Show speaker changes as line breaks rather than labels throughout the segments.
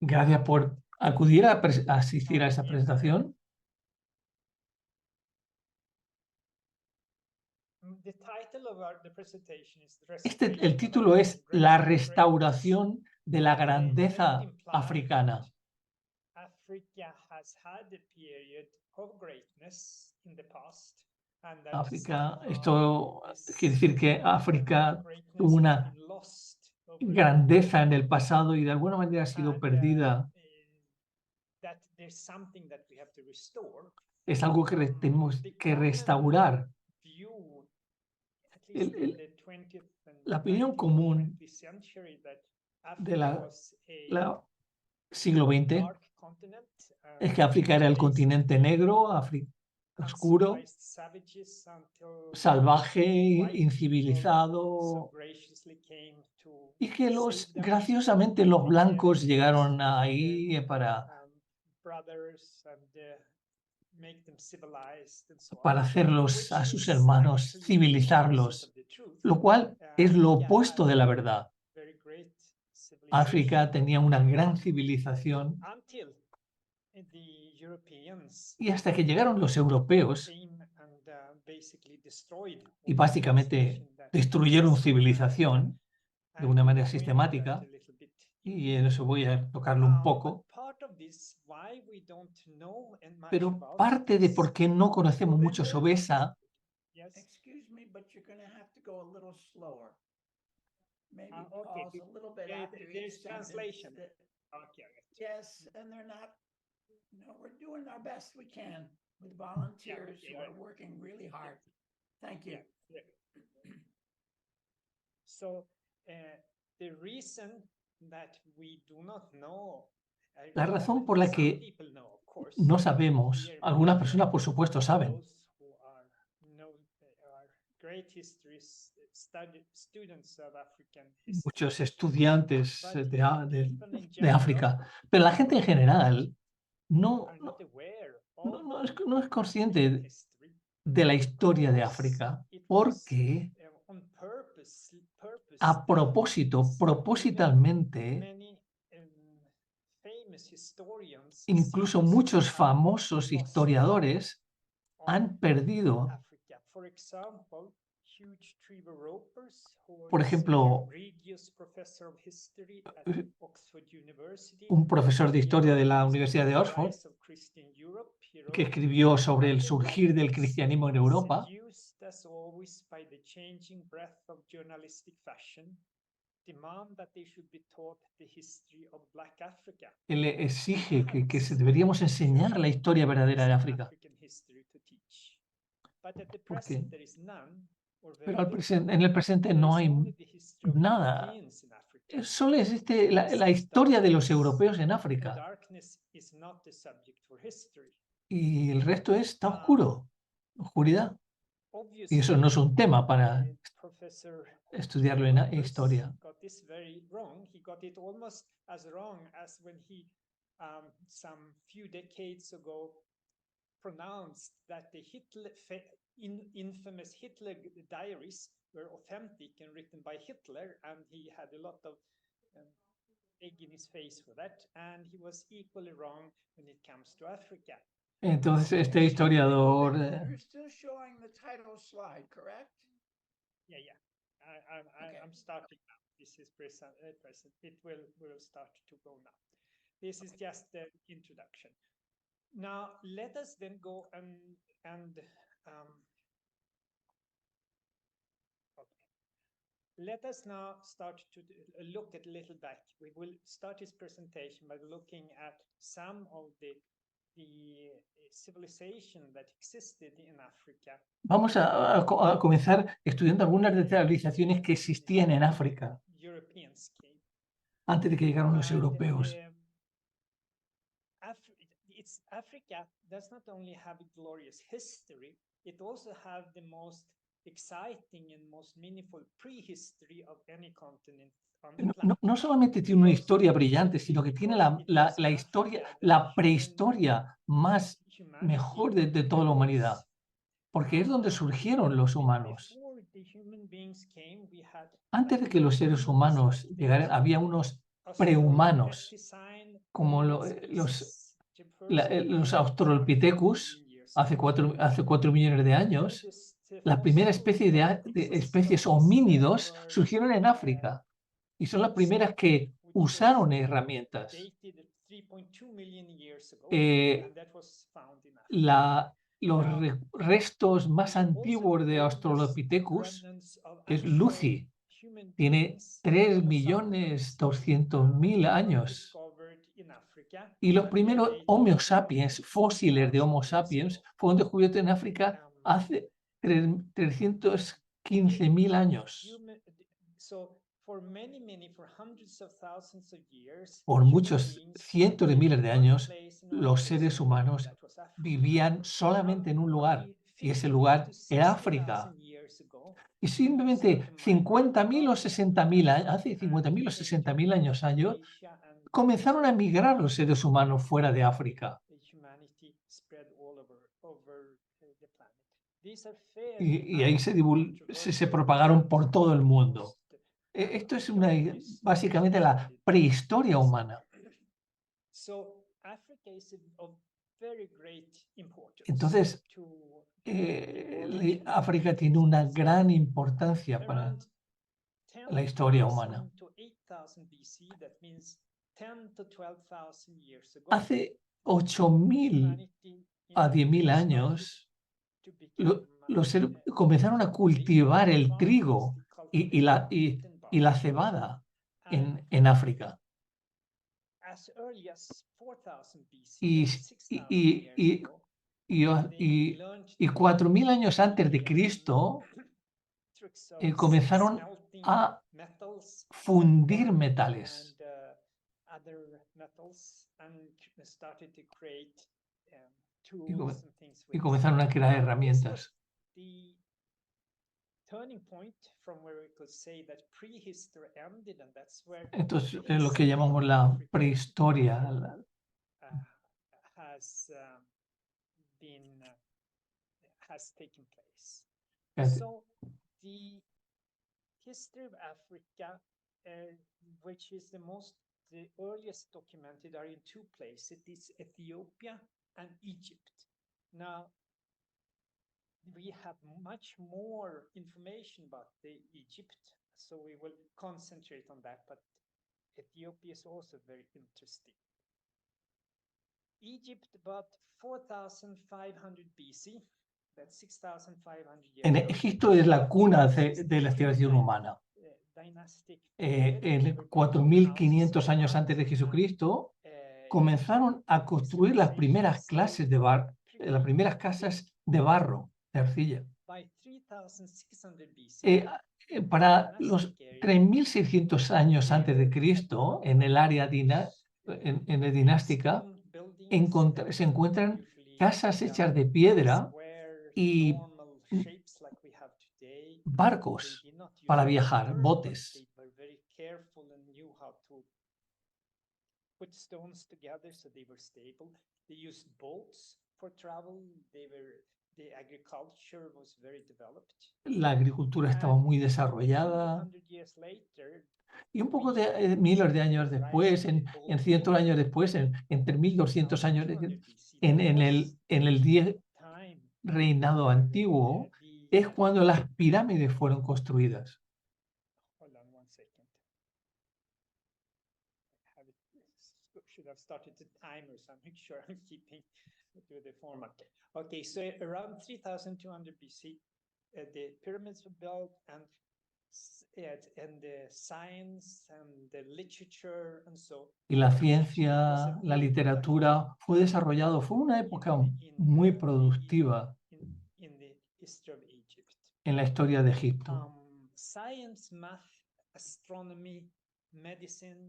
Gracias por acudir a asistir a esa presentación. El título es La restauración de la grandeza africana. África, esto quiere decir que África tuvo una grandeza en el pasado y de alguna manera ha sido perdida. Es algo que tenemos que restaurar. La opinión común del siglo XX es que África era el continente negro, oscuro, salvaje, incivilizado, y que graciosamente los blancos llegaron ahí para hacerlos a sus hermanos, civilizarlos, lo cual es lo opuesto de la verdad. África tenía una gran civilización y hasta que llegaron los europeos y básicamente destruyeron civilización de una manera sistemática, y en eso voy a tocarlo un poco, pero parte de por qué no conocemos mucho sobre esa
Maybe pause a little bit after each sentence. Yes, and they're not, we're doing our best we can with volunteers who are working really hard. Thank you.
So, the reason that we do not know,
la razón por la que no sabemos, algunas personas por supuesto saben, muchos estudiantes de África, pero la gente en general no es consciente de la historia de África, porque a propósito, propositalmente, incluso muchos famosos historiadores han perdido. Por ejemplo, un profesor de historia de la Universidad de Oxford, que escribió sobre el surgir del cristianismo en Europa, él exige que deberíamos enseñar la historia verdadera de África. Porque, pero en el presente no hay nada. Solo existe la historia de los europeos en África. Y el resto está oscuro, oscuridad. Y eso no es un tema para estudiarlo en historia.
Pronounced that the infamous Hitler diaries were authentic and written by Hitler, and he had a lot of egg in his face for that, and he was equally wrong when it comes to Africa.
Entonces este historiador.
You're still showing the title slide, correct?
Yeah. I'm starting now. This is present. It will start to go now. This is just the introduction. Now, let us then go let us now start to look at a little back. We will start this presentation by looking at some of the civilization that existed in Africa.
Vamos a comenzar estudiando algunas de las civilizaciones que existían en África antes de que llegaran los europeos.
Africa does not only have a glorious history, it also have the most exciting and most meaningful prehistory of any continent on the planet.
No solamente tiene una historia brillante, sino que tiene la historia, la prehistoria más mejor de toda la humanidad. porque es donde surgieron los humanos. Antes de que los seres humanos llegaran, había unos prehumanos, como los Australopithecus, hace 4 millones de años. La primera especie de especies homínidos surgieron en África y son las primeras que usaron herramientas. Los restos más antiguos de Australopithecus es Lucy. Tiene 3.200.000 años. Y los primeros Homo sapiens, fósiles de Homo sapiens, fueron descubiertos en África hace 315.000 años. Por muchos cientos de miles de años, los seres humanos vivían solamente en un lugar, y ese lugar era África. Y simplemente 50.000 o 60.000 años, hace 50.000 o 60.000 años, comenzaron a migrar los seres humanos fuera de África. Y ahí se propagaron por todo el mundo. Esto es básicamente la prehistoria humana. Entonces, África tiene una gran importancia para la historia humana. Hace 8.000 a 10.000 años, los seres comenzaron a cultivar el trigo y la cebada en África. Y 4.000 años antes de Cristo comenzaron a fundir metales. Y comenzaron a crear herramientas. Entonces, es lo que llamamos la prehistoria.
So the history of Africa, which is the earliest documented, are in two places. It is Ethiopia and Egypt. Now, we have much more information about the Egypt, so we will concentrate on that, but Ethiopia is also very interesting. Egypt about 4,500 BC.
En Egipto es la cuna de la civilización humana. En 4.500 años antes de Jesucristo, comenzaron a construir las primeras casas de barro, de arcilla. Para los 3.600 años antes de Cristo, en el área dinástica, se encuentran casas hechas de piedra y barcos para viajar, botes. La agricultura estaba muy desarrollada. Y un poco de miles de años después, en cientos de años después, entre 1.200 años, en el 10 reinado antiguo, es cuando las pirámides fueron construidas.
Okay, so around 3,200 BC, the pyramids were built, and the science and the literature and so.
Y la ciencia, la literatura fue desarrollado. Fue una época muy productiva en la historia de Egipto.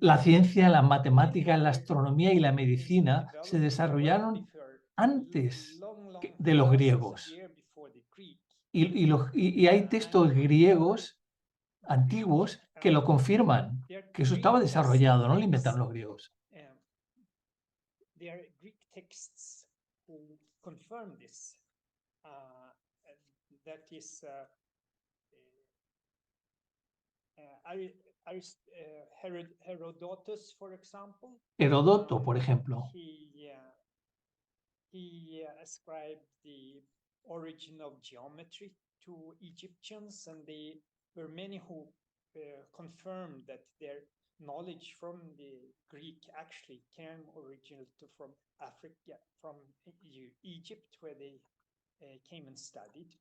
La ciencia, la matemática, la astronomía y la medicina se desarrollaron antes de los griegos. Y hay textos griegos antiguos que lo confirman, que eso estaba desarrollado, no lo inventaron los griegos.
that is Herodotus, for example.
Heródoto, por ejemplo.
He ascribed the origin of geometry to Egyptians, and there were many who confirmed that their knowledge from the Greek actually came originally from Africa, from Egypt, where they came and studied.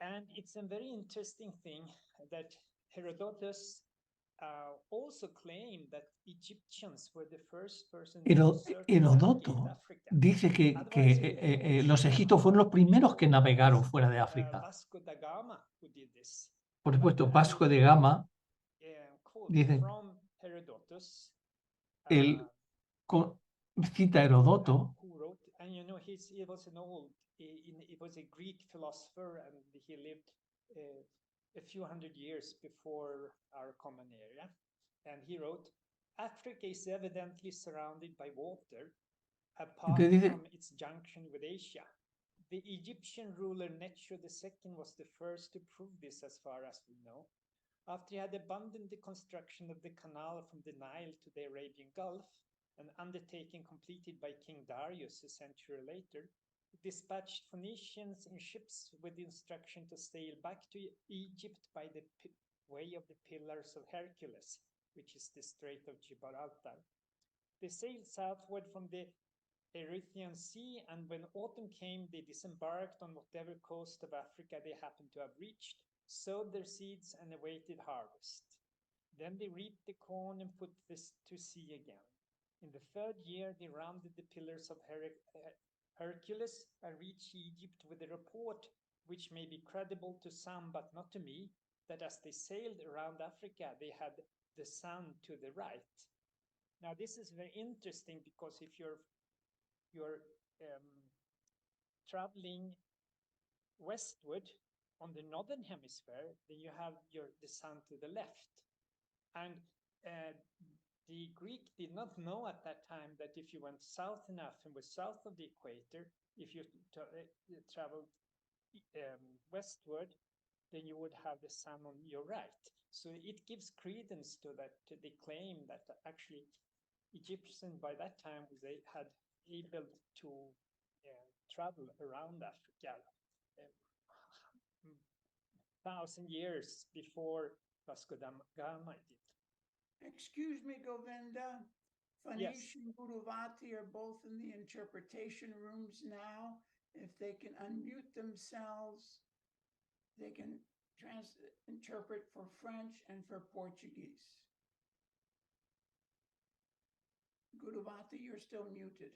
And it's a very interesting thing that Herodotus also claimed that Egyptians were the first person
Heródoto dice que los egipcios fueron los primeros que navegaron fuera de África.
Vasco da Gama, who did this.
Por supuesto, Vasco de Gama dice, él cita a Heródoto.
And you know, he was he was a Greek philosopher, and he lived a few hundred years before our common era. And he wrote, Africa is evidently surrounded by water, apart from its junction with Asia. The Egyptian ruler Necho II was the first to prove this, as far as we know. After he had abandoned the construction of the canal from the Nile to the Arabian Gulf, an undertaking completed by King Darius a century later, he dispatched Phoenicians in ships with the instruction to sail back to Egypt by the way of the Pillars of Hercules, which is the Strait of Gibraltar. They sailed southward from the Erythraean Sea, and when autumn came, they disembarked on whatever coast of Africa they happened to have reached, sowed their seeds, and awaited harvest. Then they reaped the corn and put this to sea again. In the third year, they rounded the Pillars of Hercules and reached Egypt with a report, which may be credible to some but not to me, that as they sailed around Africa, they had the sun to the right. Now, this is very interesting, because if you're traveling westward on the northern hemisphere, then you have the sun to the left. And the Greek did not know at that time that if you went south enough and was south of the equator, if you traveled westward, then you would have the sun on your right. So it gives credence to that, to the claim that actually Egyptians by that time they had able to travel around Africa 1,000 years before Vasco da Gama did.
Excuse me, Govinda. Phoenician and Guruvati are both in the interpretation rooms now. If they can unmute themselves, they can interpret for French and for Portuguese. Guruvati, you're still muted.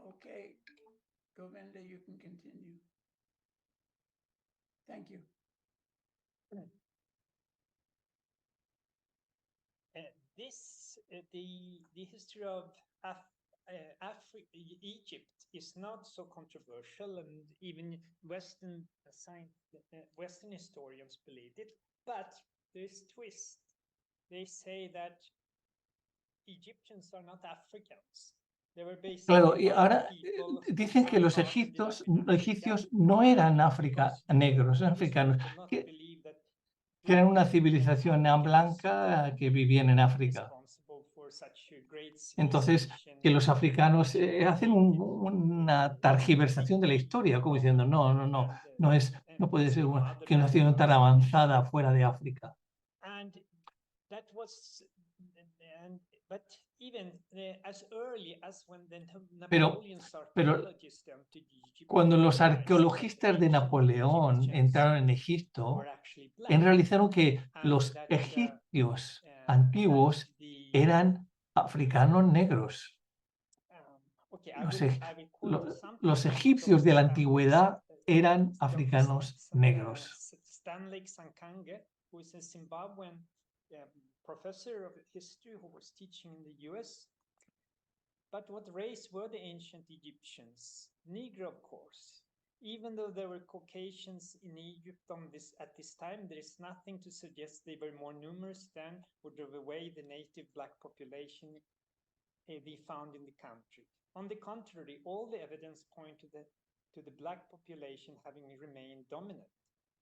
Okay, Govinda, you can continue. Thank you.
The history of Egypt is not so controversial, and even Western historians believe it. But there's a twist. They say that Egyptians are not Africans.
Claro, y ahora dicen que los egipcios no eran negros, eran africanos, que eran una civilización blanca que vivían en África. Entonces, que los africanos hacen una tergiversación de la historia, como diciendo, no puede ser que una nación tan avanzada fuera de África. Pero cuando los arqueologistas de Napoleón entraron en Egipto, realizaron que los egipcios antiguos eran africanos negros. Los egipcios de la antigüedad eran africanos negros.
Stanley Sankange, who is a Zimbabwean professor of history who was teaching in the US. But what race were the ancient Egyptians? Negro, of course. Even though there were Caucasians in Egypt at this time, there is nothing to suggest they were more numerous than or drove away the native black population they found in the country. On the contrary, all the evidence point to the black population having remained dominant.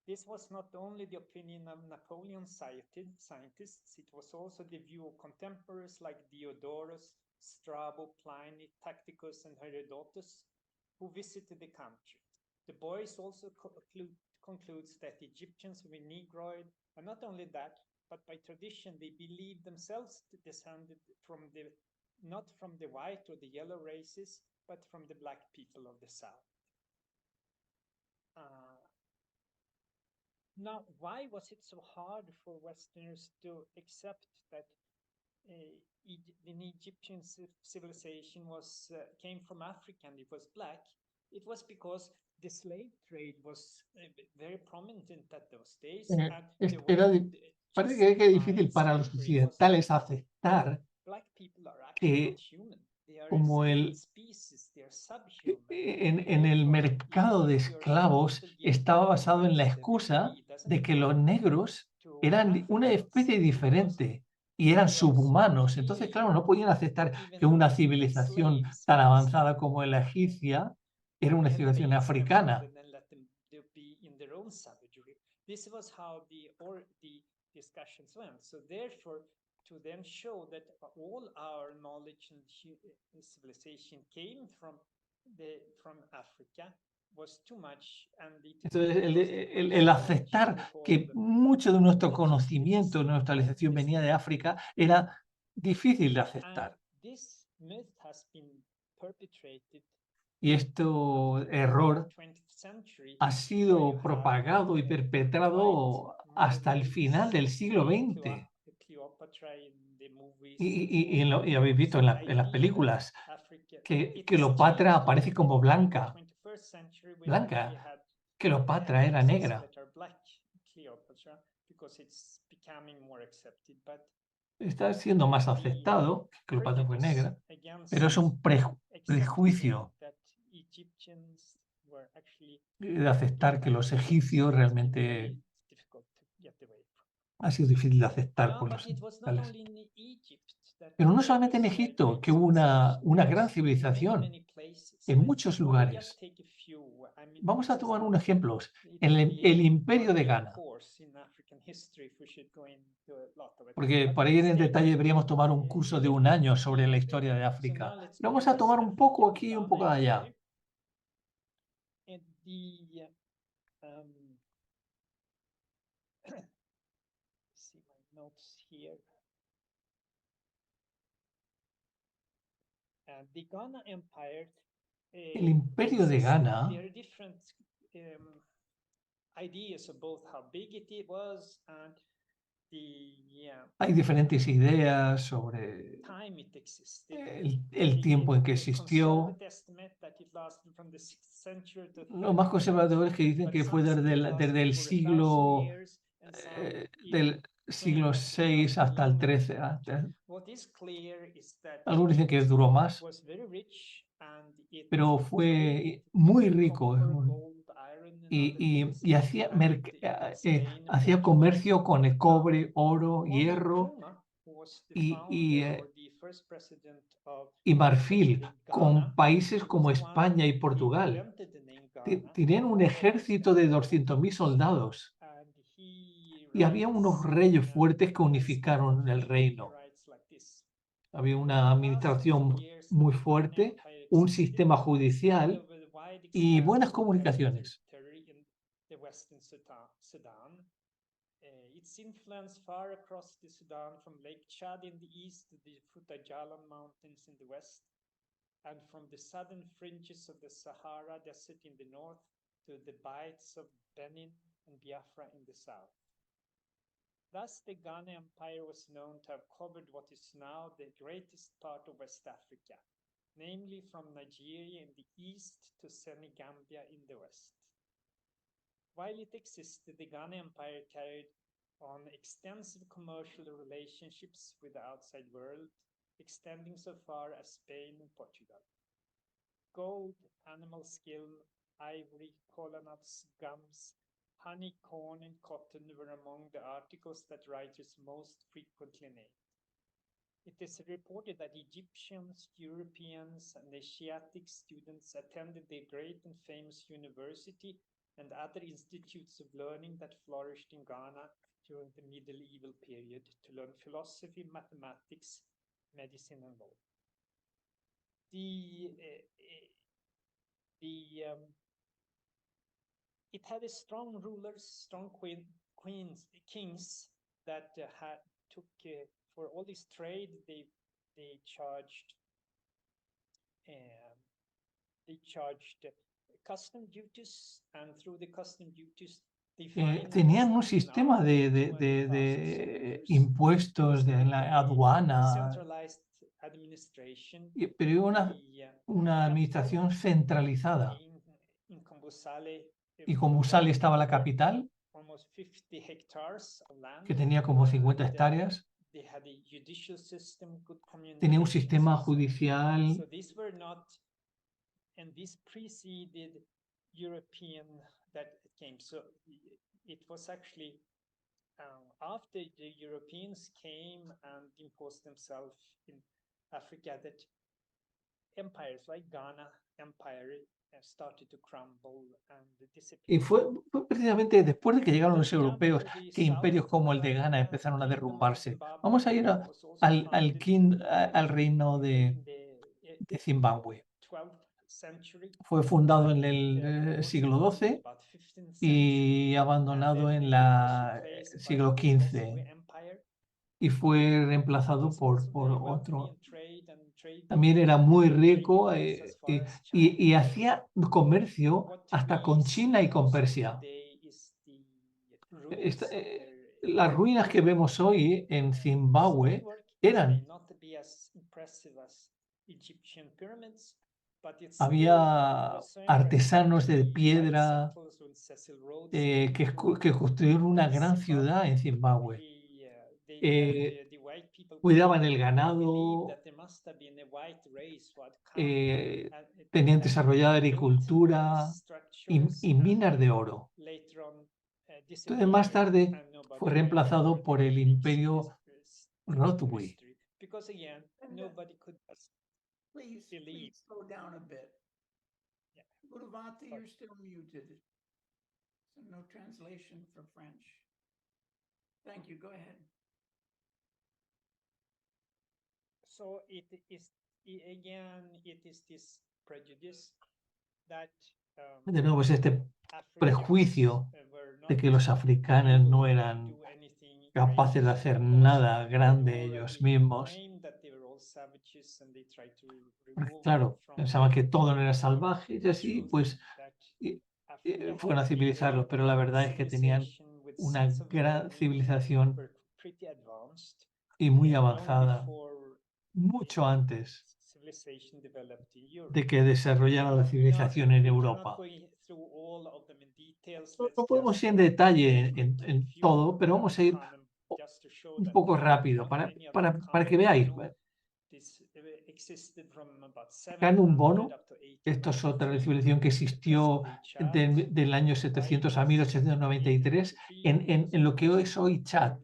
This was not only the opinion of Napoleon's scientists, it was also the view of contemporaries like Diodorus, Strabo, Pliny, Tacitus, and Herodotus, who visited the country. The Boyce also concludes that the Egyptians were Negroid, and not only that, but by tradition they believed themselves descended from not from the white or the yellow races, but from the black people of the south. Now, why was it so hard for Westerners to accept that the Egyptian civilization came from Africa and it was black? It was because the slave trade was very prominent at those days.
Parece que es difícil para los occidentales aceptar que como en el mercado de esclavos estaba basado en la excusa de que los negros eran una especie diferente y eran subhumanos. Entonces, claro, no podían aceptar que una civilización tan avanzada como la egipcia era una civilización africana.
This was how the discussions went. So therefore, to then show that all our knowledge and civilization came from Africa was too much.
Entonces, el aceptar que mucho de nuestro conocimiento, de nuestra civilización venía de África, era difícil de aceptar. Y este error ha sido propagado y perpetrado hasta el final del siglo XX. Y habéis visto en las películas que Cleopatra aparece como blanca. Cleopatra era negra. Está siendo más aceptado que Cleopatra fue negra, pero es un prejuicio de aceptar que los egipcios realmente ha sido difícil de aceptar por los occidentales. Pero no solamente en Egipto, que hubo una gran civilización en muchos lugares. Vamos a tomar un ejemplo, el Imperio de Ghana. Porque para ir en detalle deberíamos tomar un curso de 1 año sobre la historia de África. Pero vamos a tomar un poco aquí y un poco allá. El Imperio de Ghana hay diferentes ideas sobre el tiempo en que existió. Los más conservadores que dicen que fue desde el siglo VI hasta el XIII. Algunos dicen que duró más, pero fue muy rico y hacía comercio con el cobre, oro, hierro y marfil con países como España y Portugal. Tenían un ejército de 200.000 soldados y había unos reyes fuertes que unificaron el reino. Había una administración muy fuerte, un sistema judicial y buenas comunicaciones. Its influence far across the Sudan, from Lake Chad in the east to the Futajalan Mountains in the west, and from the southern fringes of the Sahara Desert in the north to the bights of Benin and Biafra in the south. Thus, the Ghana Empire was known to have covered what is now the greatest part of West Africa, namely from Nigeria in the east to Senegambia in the west. While it existed, the Ghana Empire carried on extensive commercial relationships with the outside world, extending so far as Spain and Portugal. Gold, animal skin, ivory, cola nuts, gums, honey, corn, and cotton were among the articles that writers most frequently named.
It is reported that Egyptians, Europeans, and Asiatic students attended the great and famous university and other institutes of learning that flourished in Ghana during the medieval period to learn philosophy, mathematics, medicine, and law. It had a strong rulers, strong kings that took for all this trade. They charged custom duties, and through the custom duties
tenían un sistema de impuestos, de la aduana, pero una administración centralizada. Y Compostela estaba la capital, que tenía como 50 hectáreas. Tenía un sistema judicial.
And this preceded European that came. So it was actually after the Europeans came and imposed themselves in Africa that empires like Ghana Empire started to crumble and disappear.
Y fue precisamente después de que llegaron los europeos que imperios como el de Ghana empezaron a derrumbarse. Vamos a ir al reino de Zimbabue. Fue fundado en el siglo XII y abandonado en el siglo XV y fue reemplazado por otro. También era muy rico y hacía comercio hasta con China y con Persia. Las ruinas que vemos hoy en Zimbabue eran... Había artesanos de piedra que construyeron una gran ciudad en Zimbabue. Cuidaban el ganado, tenían desarrollada agricultura y minas de oro. Entonces, más tarde fue reemplazado por el imperio Rotwe.
Please slow down a bit.
Yeah.
Guruvati, you're still muted. So no translation for French. Thank you. Go ahead.
So it is this prejudice that
de nuevo es este prejuicio de que los africanos no eran capaces de hacer nada grande ellos mismos. Porque, claro, pensaban que todo no era salvaje y así, pues fueron a civilizarlos, pero la verdad es que tenían una gran civilización y muy avanzada, mucho antes de que desarrollara la civilización en Europa. No podemos ir en detalle en todo, pero vamos a ir un poco rápido para que veáis. Canum Bono, esto es otra civilización que existió del año 700 a 1893 en lo que es hoy Chad.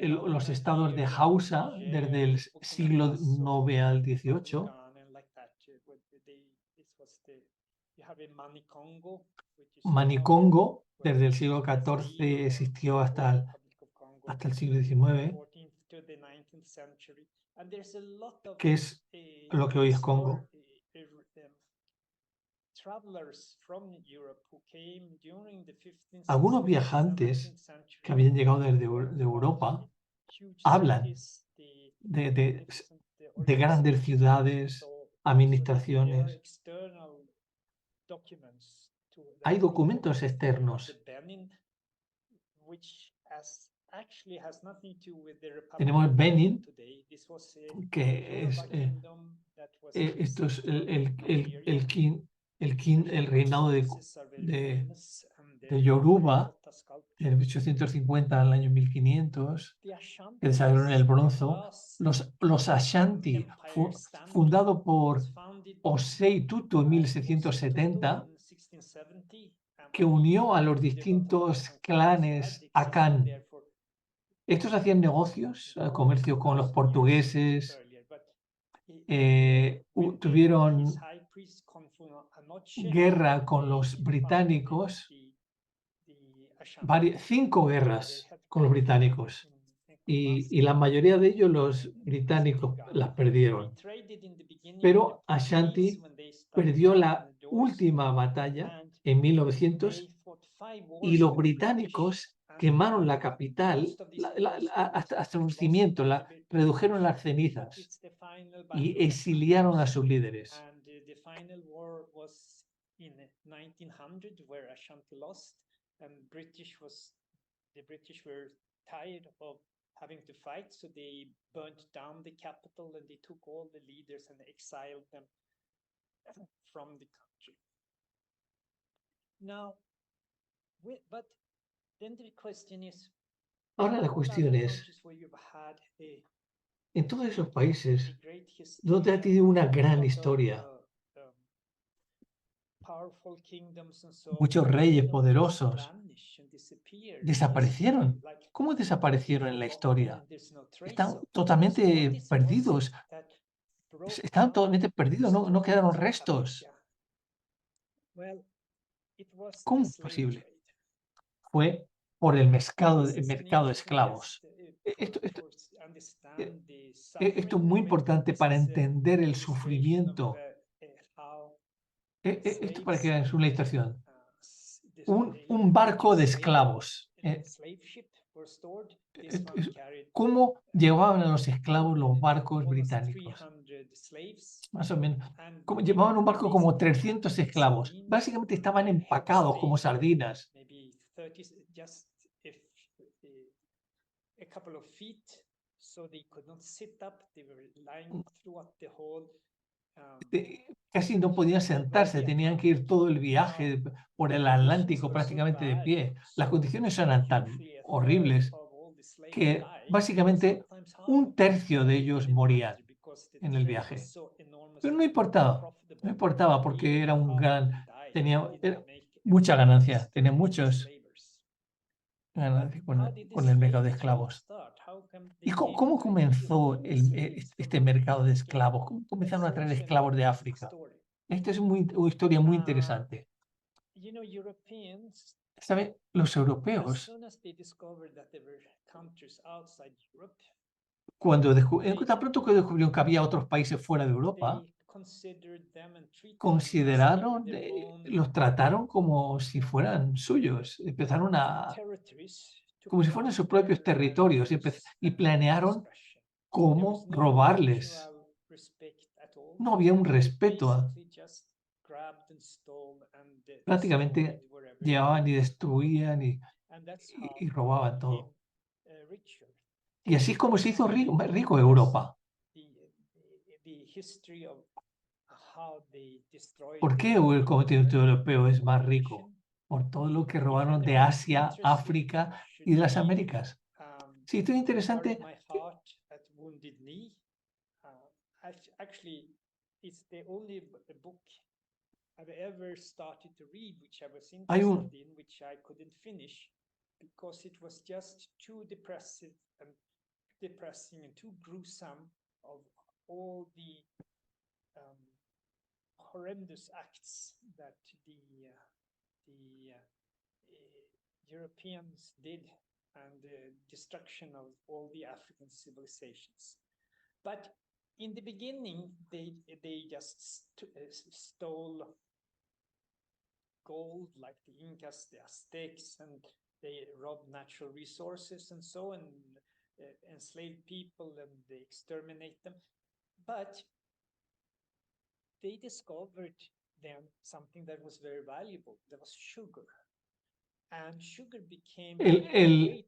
Los estados de Hausa desde el siglo IX al XVIII. Manicongo desde el siglo XIV existió hasta el siglo XIX, que es lo que hoy es Congo. Algunos viajantes que habían llegado desde Europa hablan de grandes ciudades, administraciones. Hay documentos externos. Tenemos Benin, que es esto es el el reinado de Yoruba, de 1850 al año 1500, que desarrollaron el bronzo. Los Ashanti, fundado por Osei Tutu en 1670, que unió a los distintos clanes Akan. Estos hacían negocios, comercio con los portugueses, tuvieron guerra con los británicos, 5 guerras con los británicos, y la mayoría de ellos los británicos las perdieron. Pero Ashanti perdió la última batalla en 1900 y los británicos quemaron la capital hasta un cimiento, redujeron las cenizas y exiliaron a sus líderes.
Having to fight, so they burnt down the capital and they took all the leaders and exiled them from the country. Now, but then the question is,
ahora la cuestión es, en todos esos países donde ha tenido una gran historia, muchos reyes poderosos desaparecieron. ¿Cómo desaparecieron en la historia? Están totalmente perdidos. Están totalmente perdidos, no quedaron restos. ¿Cómo es posible? Fue por el mercado de esclavos. Esto es muy importante para entender el sufrimiento. Esto para que vean una ilustración. Un barco de esclavos. ¿Cómo llevaban a los esclavos los barcos británicos? Más o menos. Llevaban un barco como 300 esclavos. Básicamente estaban empacados como sardinas. Casi no podían sentarse, tenían que ir todo el viaje por el Atlántico prácticamente de pie. Las condiciones eran tan horribles que básicamente 1/3 de ellos morían en el viaje. Pero no importaba porque era tenía mucha ganancia, tenía muchos ganancias con el mercado de esclavos. ¿Y cómo comenzó este mercado de esclavos? ¿Cómo comenzaron a traer esclavos de África? Esta es una historia muy interesante. ¿Saben? Los europeos, tan pronto que descubrieron que había otros países fuera de Europa, los trataron como si fueran suyos. Empezaron como si fueran sus propios territorios y planearon cómo robarles. No había un respeto. Prácticamente llevaban y destruían y robaban todo. Y así es como se hizo rico Europa. ¿Por qué el continente europeo es más rico? Por todo lo que robaron de Asia, África y de las Américas. Sí, esto es interesante. Hay un
because it was just too depressing and too gruesome of all the horrendous acts that the Europeans did and the destruction of all the African civilizations. But in the beginning, they just stole gold like the Incas, the Aztecs, and they robbed natural resources and so, and enslaved people, and they exterminate them. But they discovered then something that was very valuable. That was sugar. And sugar became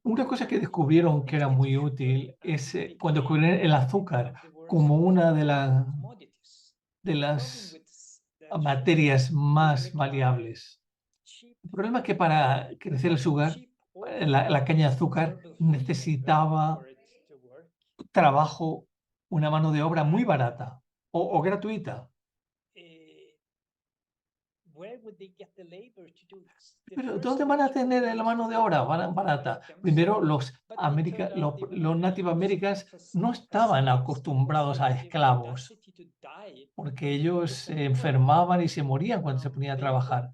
una cosa que descubrieron que era muy útil es cuando descubrieron el azúcar como una de las materias más maleables. El problema es que para crecer el azúcar, la caña de azúcar necesitaba trabajo, una mano de obra muy barata o gratuita. Pero ¿dónde van a tener la mano de obra barata? Primero, los Native Americans no estaban acostumbrados a esclavos, porque ellos se enfermaban y se morían cuando se ponían a trabajar.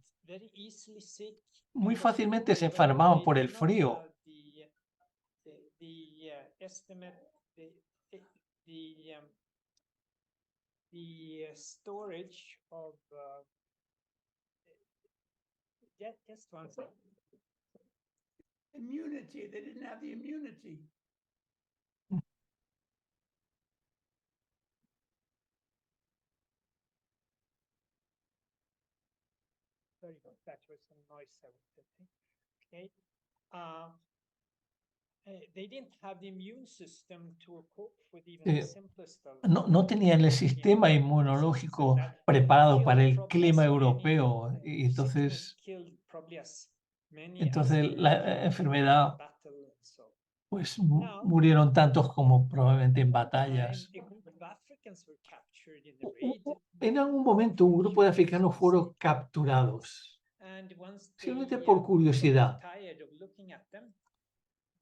Muy fácilmente se enfermaban por el frío.
Immunity, they didn't have the immunity.
Very good. That was some noise I wanted. Okay. They didn't have the immune system to cope with even the simplest of
No tenían el sistema inmunológico preparado para el clima europeo, y entonces la enfermedad, pues murieron tantos como probablemente en batallas. En algún momento un grupo de africanos fueron capturados, simplemente por curiosidad,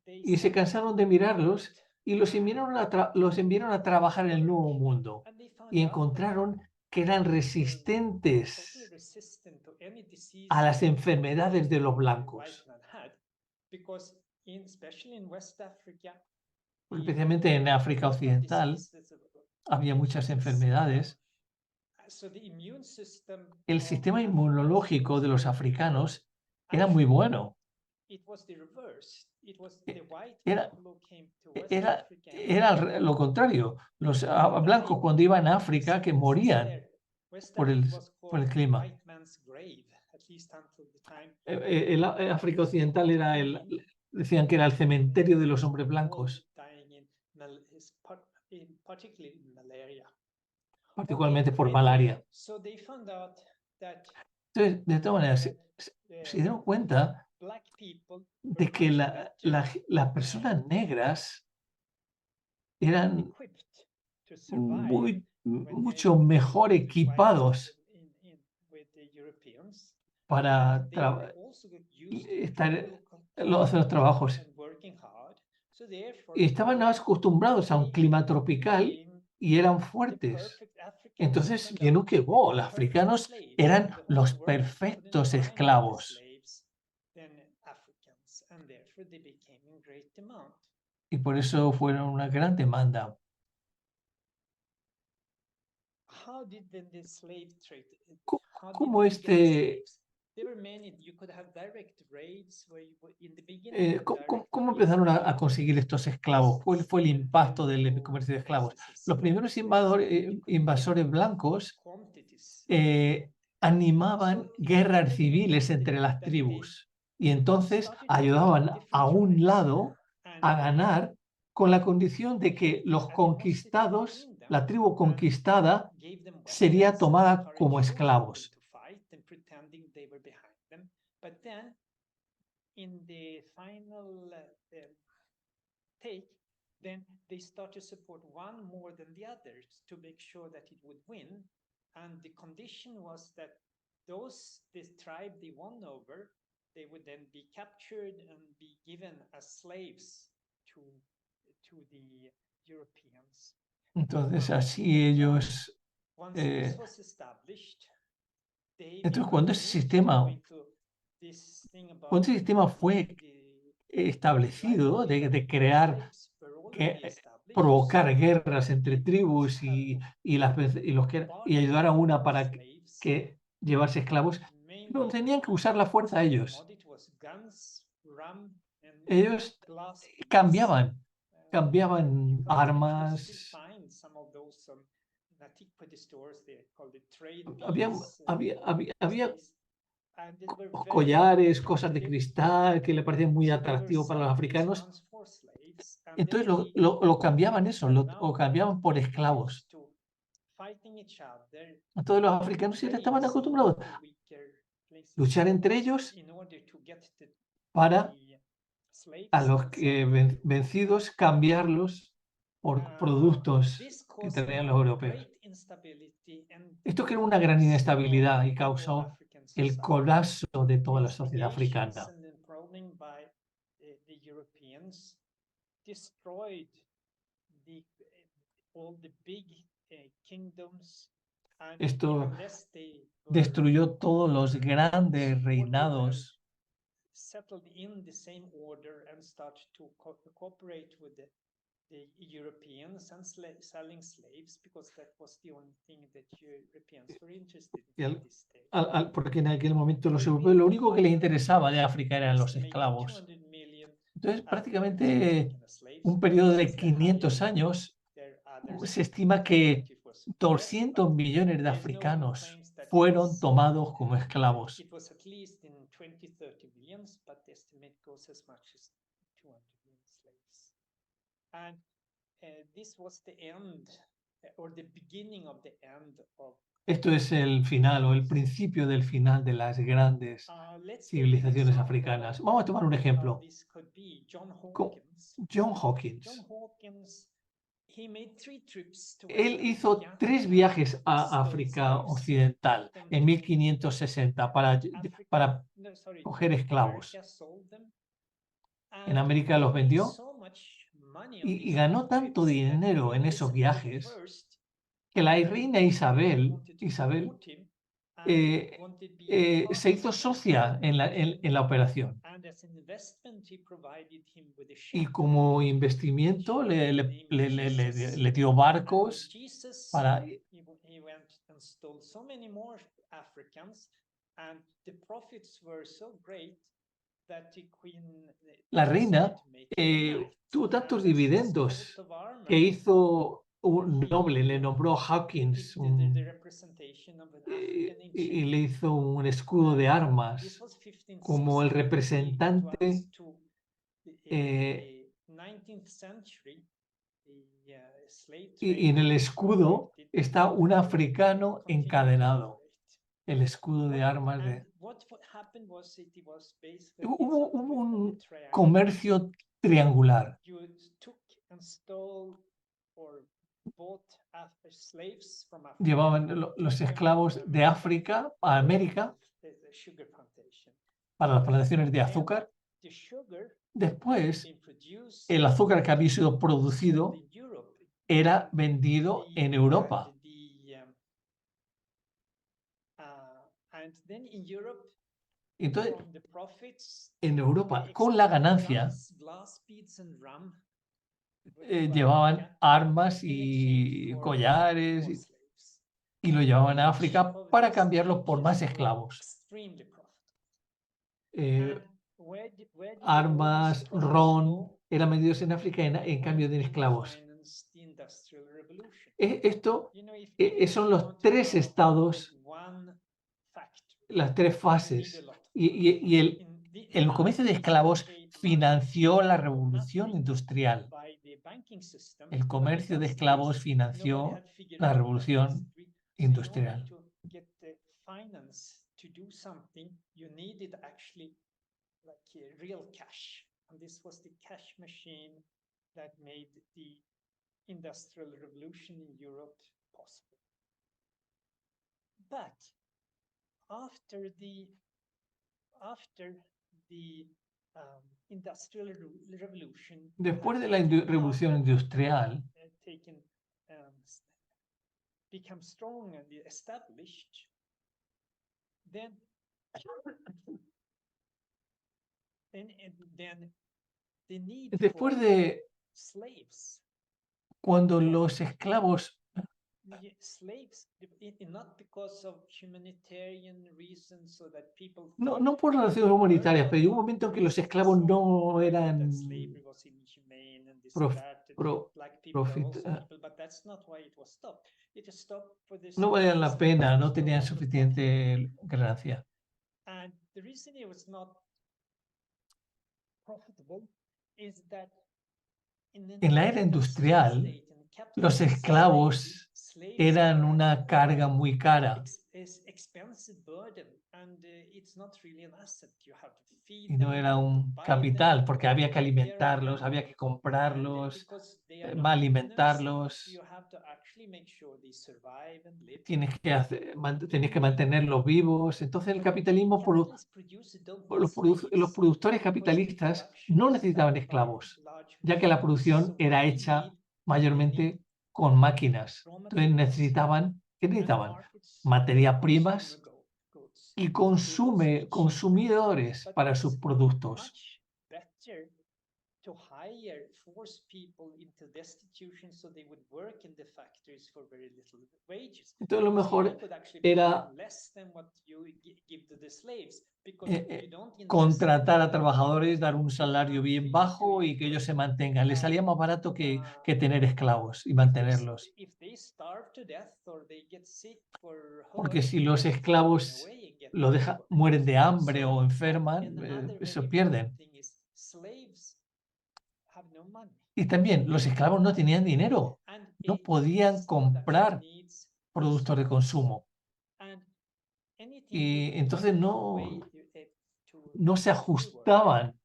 y se cansaron de mirarlos y los enviaron a trabajar en el Nuevo Mundo, y encontraron que eran resistentes a las enfermedades de los blancos. Especialmente en África Occidental había muchas enfermedades. El sistema inmunológico de los africanos era muy bueno. Era lo contrario. Los blancos, cuando iban a África, que morían por el clima. El África Occidental decían que era el cementerio de los hombres blancos, particularmente por malaria. Entonces, de todas maneras, se dieron cuenta de que las personas negras eran mucho mejor equipados para hacer los trabajos. Y estaban acostumbrados a un clima tropical y eran fuertes. Entonces vieron que los africanos eran los perfectos esclavos. Y por eso fueron una gran demanda. ¿Cómo ¿Cómo empezaron a conseguir estos esclavos? ¿Cuál fue el impacto del comercio de esclavos? Los primeros invasores blancos animaban guerras civiles entre las tribus, y entonces ayudaban a un lado a ganar con la condición de que los conquistados, la tribu conquistada, sería tomada como esclavos.
Then they start to support one more than the others to make sure that it would win. And the condition was that this tribe they won over, they would then be captured and be given as slaves to the Europeans.
Entonces así ellos... entonces cuando ese sistema fue establecido de crear, provocar guerras entre tribus y ayudar a una para que llevarse esclavos, no tenían que usar la fuerza ellos. Ellos cambiaban armas. Había collares, cosas de cristal que le parecían muy atractivos para los africanos. Entonces lo cambiaban lo cambiaban por esclavos. Todos los africanos ya estaban acostumbrados a luchar entre ellos para a los vencidos cambiarlos por productos que tenían los europeos. Esto creó una gran inestabilidad y causó el colapso de toda la sociedad africana. Esto destruyó todos los grandes reinados porque en aquel momento los europeos lo único que les interesaba de África eran los esclavos. Entonces, prácticamente un periodo de 500 años, se estima que 200 millones de africanos fueron tomados como esclavos. Esto es el final o el principio del final de las grandes civilizaciones africanas. Vamos a tomar un ejemplo. John Hawkins. Él hizo 3 viajes a África Occidental en 1560 para coger esclavos. En América los vendió y ganó tanto dinero en esos viajes que la reina Isabel se hizo socia en la operación. Y como investimiento le dio barcos para... La reina tuvo tantos dividendos que hizo un noble, le nombró Hawkins y le hizo un escudo de armas como el representante y en el escudo está un africano encadenado, el escudo de armas de... Hubo un comercio triangular. Llevaban los esclavos de África a América para las plantaciones de azúcar. Después, el azúcar que había sido producido era vendido en Europa. Entonces, en Europa, con la ganancia, llevaban armas y collares y lo llevaban a África para cambiarlos por más esclavos. Armas, ron, eran vendidos en África en cambio de esclavos. Esto son los 3 estados, las 3 fases. Y el comercio de esclavos financió la revolución industrial. El comercio de esclavos financió la revolución industrial.
Industrial revolution in Europe possible. But after the industrial revolution,
después de la revolución industrial,
become strong and established, then the need
después
for
de
slaves.
Cuando los esclavos, no por razones humanitarias, pero hubo un momento en que los esclavos no eran no valían la pena, no tenían suficiente ganancia. En la era industrial, los esclavos eran una carga muy cara y no era un capital, porque había que alimentarlos, había que comprarlos, alimentarlos. Tienes que mantenerlos vivos. Entonces el capitalismo, los productores capitalistas no necesitaban esclavos, ya que la producción era hecha mayormente con máquinas. Entonces ¿qué necesitaban? Materias primas y consumidores para sus productos.
To hire, force people into destitution so they would work in the factories for very little wages.
Entonces lo mejor era contratar a trabajadores, dar un salario bien bajo y que ellos se mantengan. Les salía más barato que tener esclavos y mantenerlos. Porque si los esclavos mueren de hambre o enferman, eso pierden. Y también los esclavos no tenían dinero, no podían comprar productos de consumo. Y entonces no se ajustaban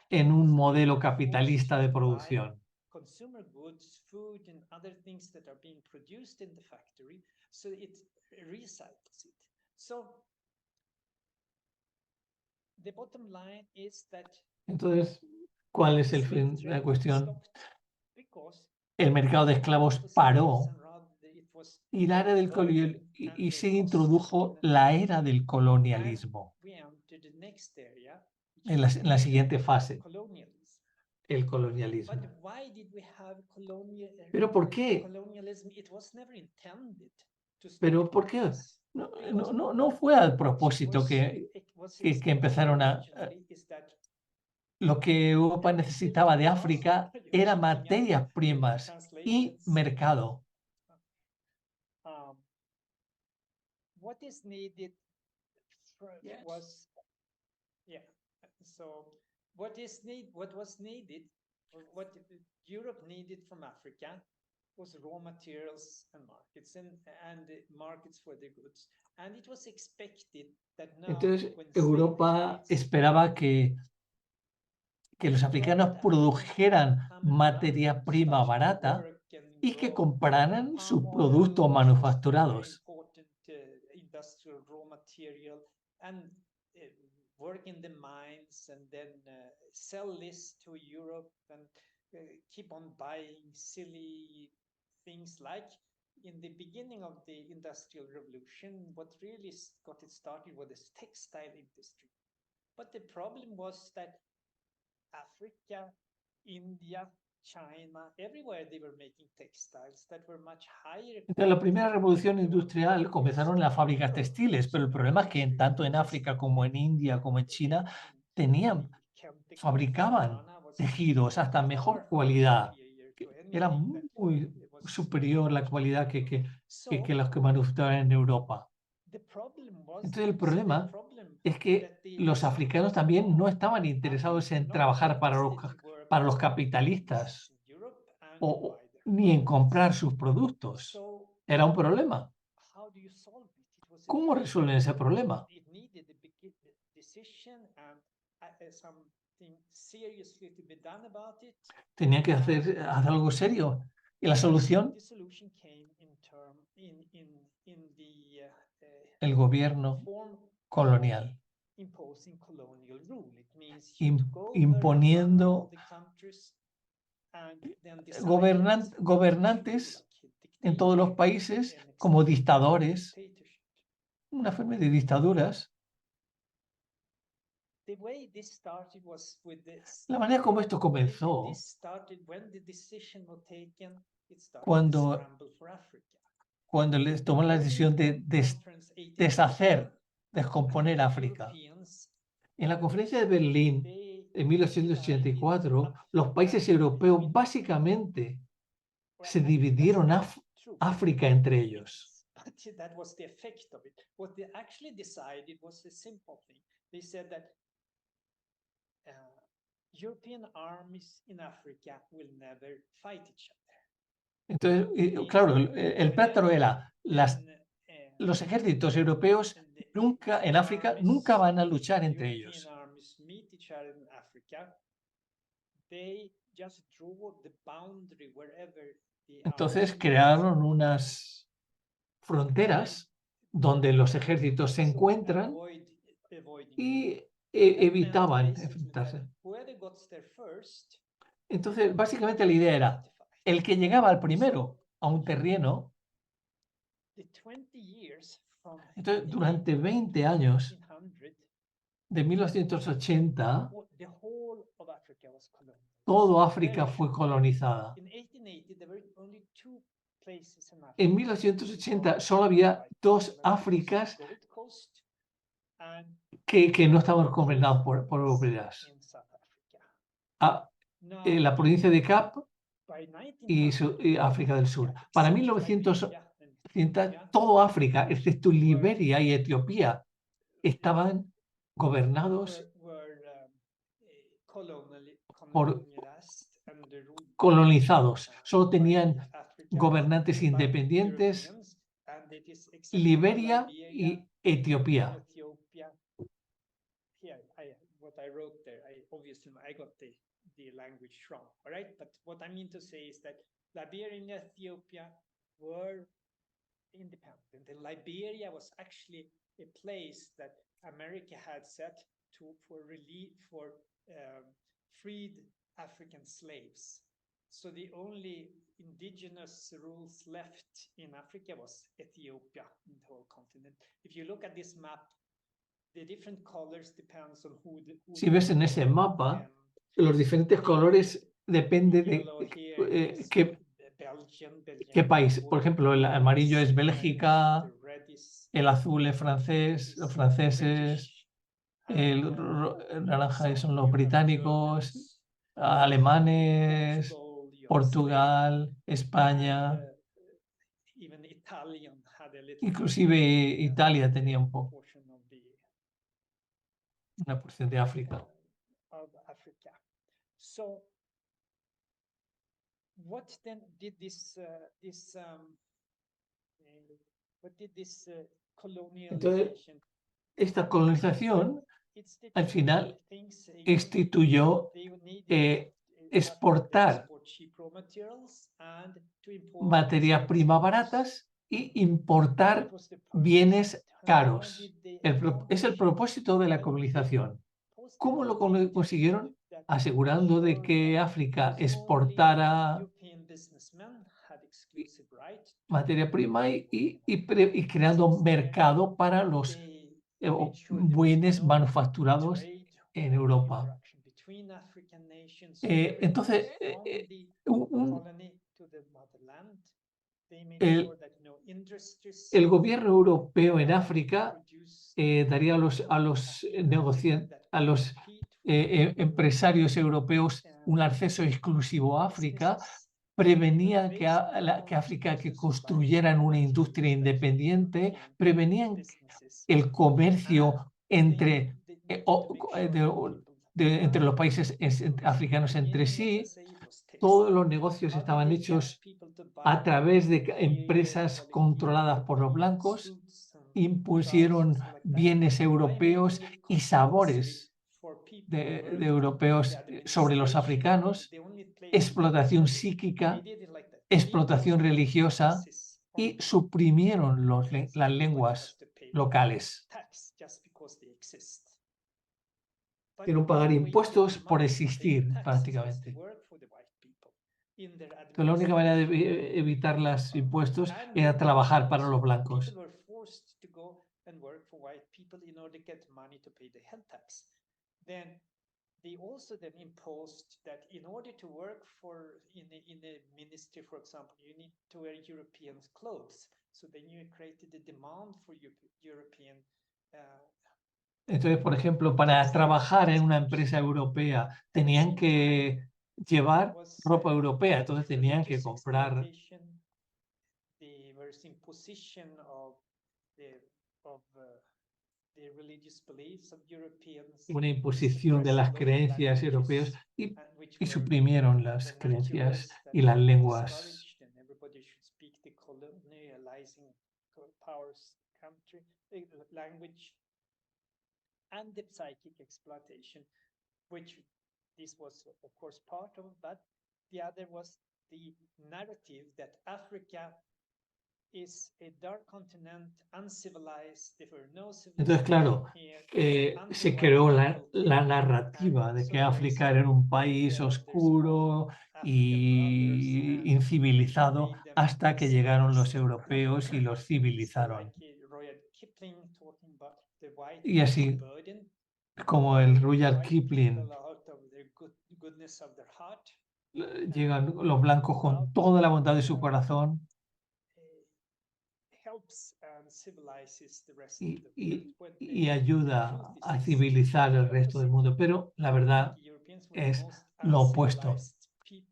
en un modelo capitalista de producción.
Consumer goods, food, and other things that are being produced in the factory, so it recycles it. So the bottom line is that
entonces, ¿cuál es el fin de la cuestión? El mercado de esclavos paró y se introdujo la era del colonialismo en la siguiente fase. El colonialismo. ¿Pero por qué? ¿Pero por qué? No fue al propósito que empezaron a... Lo que Europa necesitaba de África era materias primas y mercado.
What is needed was, yeah. So what was needed, or what Europe needed from Africa was raw materials and markets and markets for the goods. And it was expected that now,
entonces Europa esperaba que los africanos produjeran materia prima barata y que compraran sus productos manufacturados.
Work in the mines and then sell this to Europe and keep on buying silly things like in the beginning of the Industrial Revolution, what really got it started was the textile industry. But the problem was that Africa, India, China, everywhere they were making textiles that were much higher.
En la primera revolución industrial comenzaron las fábricas textiles, pero el problema es que tanto en África como en India como en China fabricaban tejidos hasta mejor cualidad. Era muy superior la calidad que los que manufacturaban en Europa. Entonces el problema es que los africanos también no estaban interesados en trabajar para los capitalistas ni en comprar sus productos. Era un problema. ¿Cómo resuelven ese problema? Tenían que hacer algo serio. ¿Y la solución? El gobierno colonial. Imponiendo gobernantes en todos los países como dictadores, una forma de dictaduras. La manera como esto comenzó cuando les tomó la decisión de descomponer África. En la conferencia de Berlín en 1884, los países europeos básicamente se dividieron África entre ellos.
That was the effect of it. What they actually decided was a simple thing. They said that European armies in Africa will never fight each other.
Entonces, claro, el plátano era los ejércitos europeos nunca en África nunca van a luchar entre ellos. Entonces crearon unas fronteras donde los ejércitos se encuentran y evitaban enfrentarse. Entonces, básicamente la idea era, el que llegaba al primero a un terreno, entonces durante 20 años, de 1980, todo África fue colonizada. En 1980 solo había 2 Áfricas que no estaban gobernados por europeas. La provincia de Cap y África del Sur. Para 1980, todo África, excepto Liberia y Etiopía, estaban gobernados por colonizados. Solo tenían gobernantes independientes, Liberia y Etiopía.
The language wrong, all right? But what I mean to say is that Liberia and Ethiopia were independent, and Liberia was actually a place that America had set for freed African slaves. So the only indigenous rules left in Africa was Ethiopia in the whole continent. If you look at this map, the different colors depends on who
si ves en ese mapa, los diferentes colores depende de qué país. Por ejemplo, el amarillo es Bélgica, el azul es los franceses, el naranja son los británicos, alemanes, Portugal, España. Inclusive Italia tenía un poco, una porción de África.
So, what then did this colonialization?
Entonces, esta colonización al final instituyó exportar materias primas baratas y importar bienes caros. Es el propósito de la colonización. ¿Cómo lo consiguieron? Asegurando de que África exportara materia prima y creando un mercado para los bienes manufacturados en Europa. Entonces, el gobierno europeo en África daría a los empresarios europeos un acceso exclusivo a África, prevenían que África que construyeran una industria independiente, prevenían el comercio entre los países africanos entre sí. Todos los negocios estaban hechos a través de empresas controladas por los blancos, impusieron bienes europeos y sabores de europeos sobre los africanos, explotación psíquica, explotación religiosa, y suprimieron las lenguas locales. Quieren pagar impuestos por existir, prácticamente. Entonces, la única manera de evitar los impuestos era trabajar para los blancos.
They also then imposed that in order to work in a ministry, for example, you need to wear European clothes. So then you created the demand for European.
Entonces, por ejemplo, para trabajar en una empresa europea tenían que llevar ropa europea, entonces tenían que comprar. Una imposición de las creencias europeas y suprimieron las creencias y las lenguas
civilizing powers, country, language, and the psychic exploitation, which this was, of course, part of, but the other was the narrative that Africa is a dark continent, uncivilized, there were no
Entonces, claro, se creó la narrativa de que África era un país oscuro y incivilizado hasta que llegaron los europeos y los civilizaron. Y así como el Rudyard Kipling, llegan los blancos con toda la bondad de su corazón y ayuda a civilizar el resto del mundo. Pero la verdad es lo opuesto.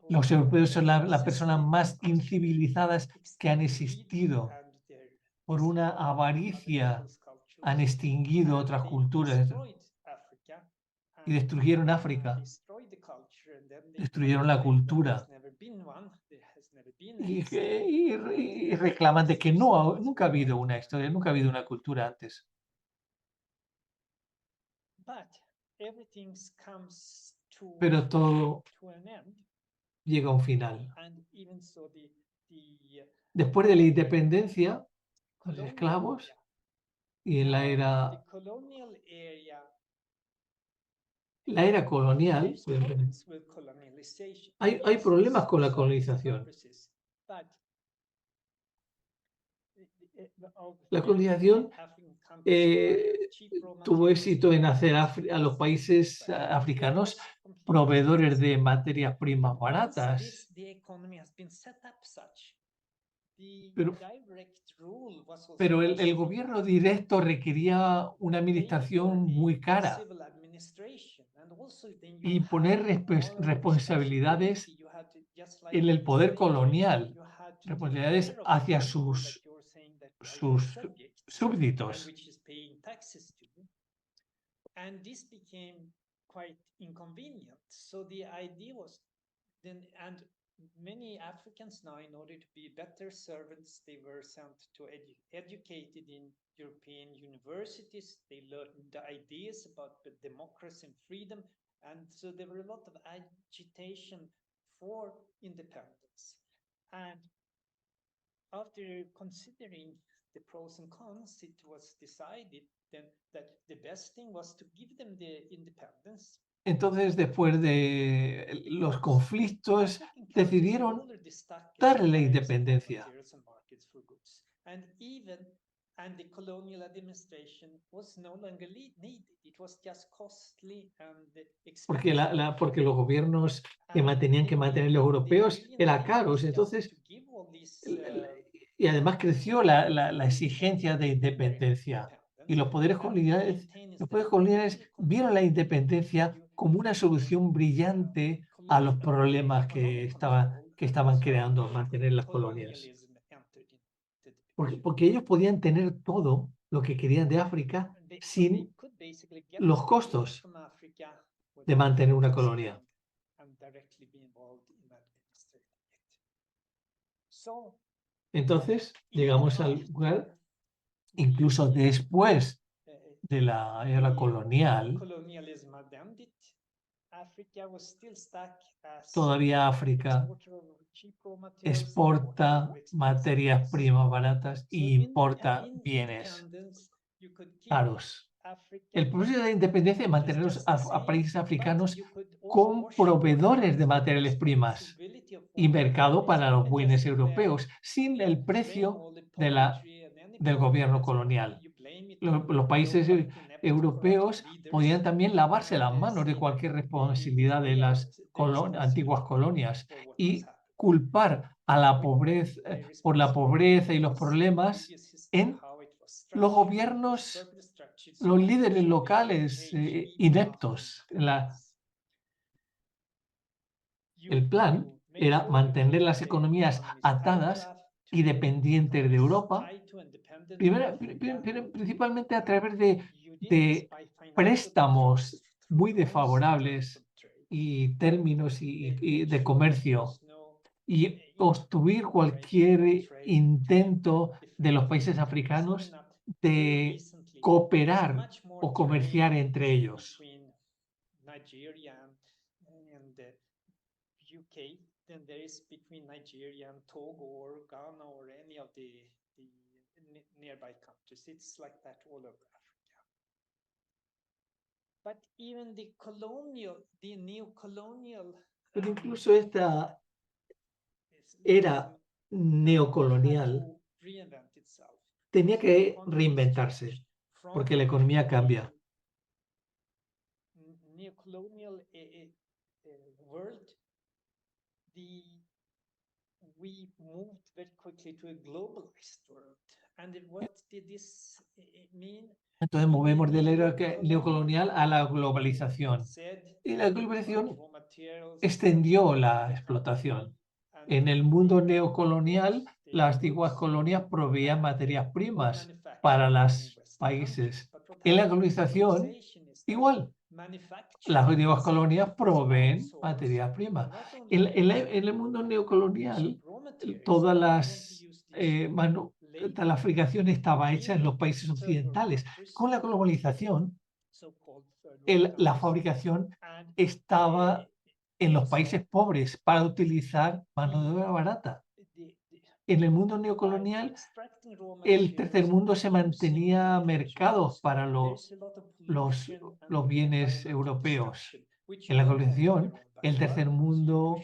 Los europeos son las personas más incivilizadas que han existido. Por una avaricia han extinguido otras culturas y destruyeron África, destruyeron la cultura y reclaman de que nunca ha habido una historia, nunca ha habido una cultura antes. Pero todo llega a un final. Después de la independencia, los esclavos y en la era colonial, hay problemas con la colonización. La colonización tuvo éxito en hacer a los países africanos proveedores de materias primas baratas. Pero el gobierno directo requería una administración muy cara y poner responsabilidades en el poder colonial, responsabilidades hacia sus súbditos. Many Africans now, in order to be better servants, they were sent to educated in European universities. They learned the ideas about the democracy and freedom, and so there were a lot of agitation for independence. And after considering the pros and cons, it was decided then that the best thing was to give them the independence. Entonces, después de los conflictos, decidieron darle la independencia. Porque los gobiernos que tenían que mantener los europeos eran caros. Entonces, y además creció la exigencia de independencia. Y los poderes coloniales vieron la independencia como una solución brillante a los problemas que estaban creando mantener las colonias. Porque ellos podían tener todo lo que querían de África sin los costos de mantener una colonia. Entonces, llegamos al lugar, incluso después de la era colonial, todavía África exporta materias primas baratas e importa bienes caros. El propósito de la independencia es mantener a países africanos con proveedores de materiales primas y mercado para los bienes europeos, sin el precio del gobierno colonial. Los países europeos podían también lavarse las manos de cualquier responsabilidad de las antiguas colonias y culpar a la pobreza, por la pobreza y los problemas en los gobiernos, los líderes locales ineptos. El plan era mantener las economías atadas y dependientes de Europa, principalmente a través de préstamos muy desfavorables y términos y de comercio. y obstruir cualquier intento de los países africanos de cooperar o comerciar entre ellos.
Nigeria and the UK than there is between Nigeria and Togo or Ghana or any of the nearby countries. It's like that all over Africa. But even the neo-colonial
Pero incluso esta era neocolonial tenía que reinventarse porque la economía cambia.
Neocolonial world, we moved very quickly to a globalized world. And what did this mean?
Entonces movemos de la era neocolonial a la globalización. Y la globalización extendió la explotación. En el mundo neocolonial, las antiguas colonias proveían materias primas para los países. En la globalización, igual, las antiguas colonias proveen materias primas. En el mundo neocolonial, todas la fabricación estaba hecha en los países occidentales. Con la globalización, la fabricación estaba en los países pobres para utilizar mano de obra barata. En el mundo neocolonial, el tercer mundo se mantenía mercados para los bienes europeos. En la globalización, el tercer mundo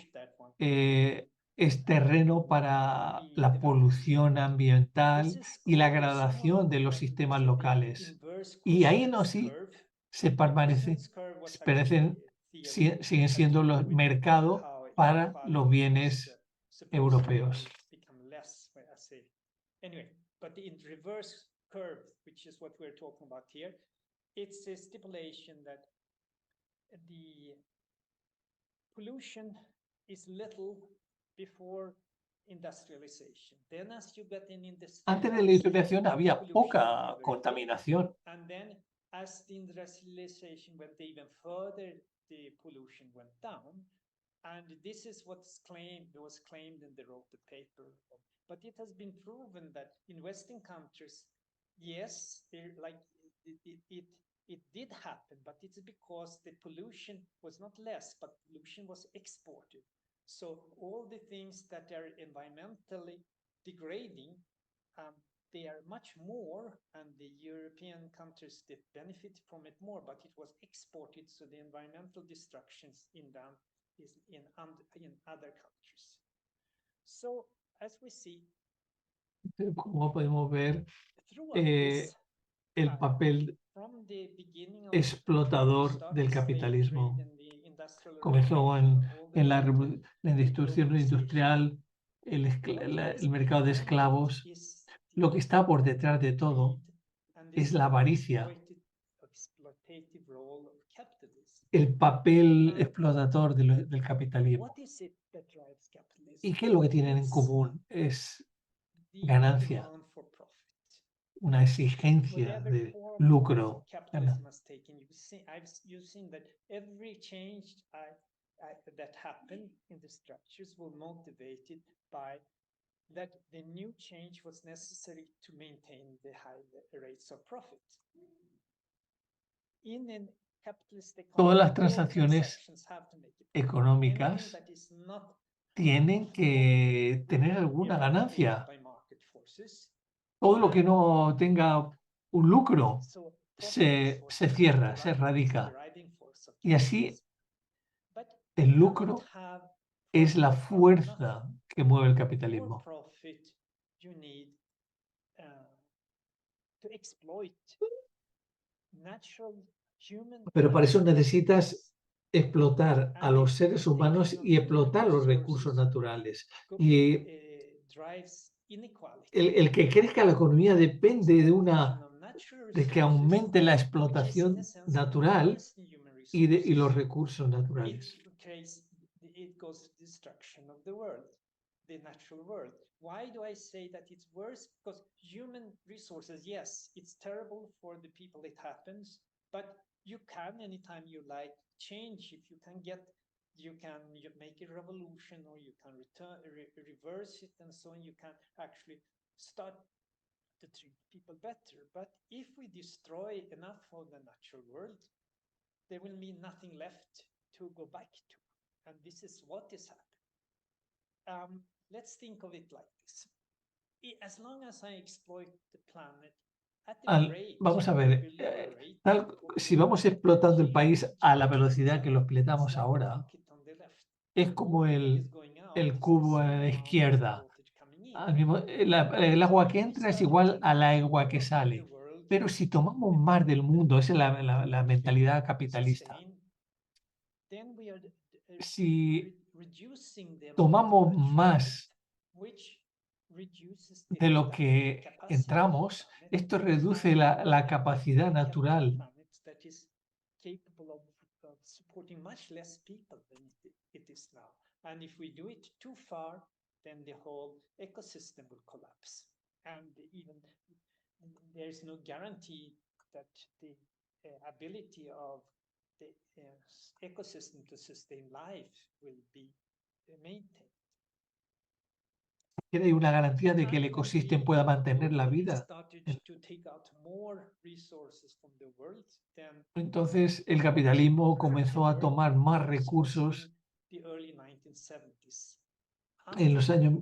es terreno para la polución ambiental y la degradación de los sistemas locales. Y ahí no sí se siguen siendo los mercados para los bienes europeos.
Anyway, but in reverse curve, which is what we're talking about here, it's a stipulation that the pollution is little before industrialization. Then as you get in
Antes de la industrialización había poca contaminación.
And then as the industrialization went even further, the pollution went down. And this is was claimed in the Rote paper. But it has been proven that in Western countries, yes, it did happen, but it's because the pollution was not less, but pollution was exported. So all the things that are environmentally degrading, they are much more, and the European countries that benefit from it more, but it was exported, so the environmental destructions in other countries. So, as we see,
como podemos ver, el papel explotador del capitalismo comenzó en la destrucción industrial, el mercado de esclavos. Lo que está por detrás de todo es la avaricia, el papel explotador del capitalismo. ¿Y qué es lo que tienen en común? Es ganancia, una exigencia de lucro.
That happened in the structures were motivated by that the new change was necessary to maintain the high rates of profit. In a capitalist economy,
todas las transacciones económicas tienen que tener alguna ganancia. Todo lo que no tenga un lucro se cierra, se erradica. Y así el lucro es la fuerza que mueve el capitalismo. Pero para eso necesitas explotar a los seres humanos y explotar los recursos naturales. Y el que crezca la economía depende de que aumente la explotación natural y los recursos naturales.
The natural world. Why do I say that it's worse? Because human resources, yes, it's terrible for the people it happens, but you can, anytime you like, change if you can get you can make a revolution, or you can reverse it, and so on. You can actually start to treat people better. But if we destroy enough of the natural world, there will be nothing left to go back to. And this is what is happening. Let's think of it like this. As long as I exploit the planet at the rate,
vamos a ver, si vamos explotando el país a la velocidad que lo explotamos ahora, es como el cubo a la izquierda. El agua que entra es igual al agua que sale. Pero si tomamos más del mundo, esa es la mentalidad capitalista. Si tomamos más de lo que entramos, esto reduce la capacidad natural. Then the whole ecosystem will collapse. And even there's no guarantee that the ability of the ecosystem to sustain life will be maintained. ¿Hay una garantía de que el ecosistema pueda mantener la vida? Entonces el capitalismo comenzó a tomar más recursos en los años.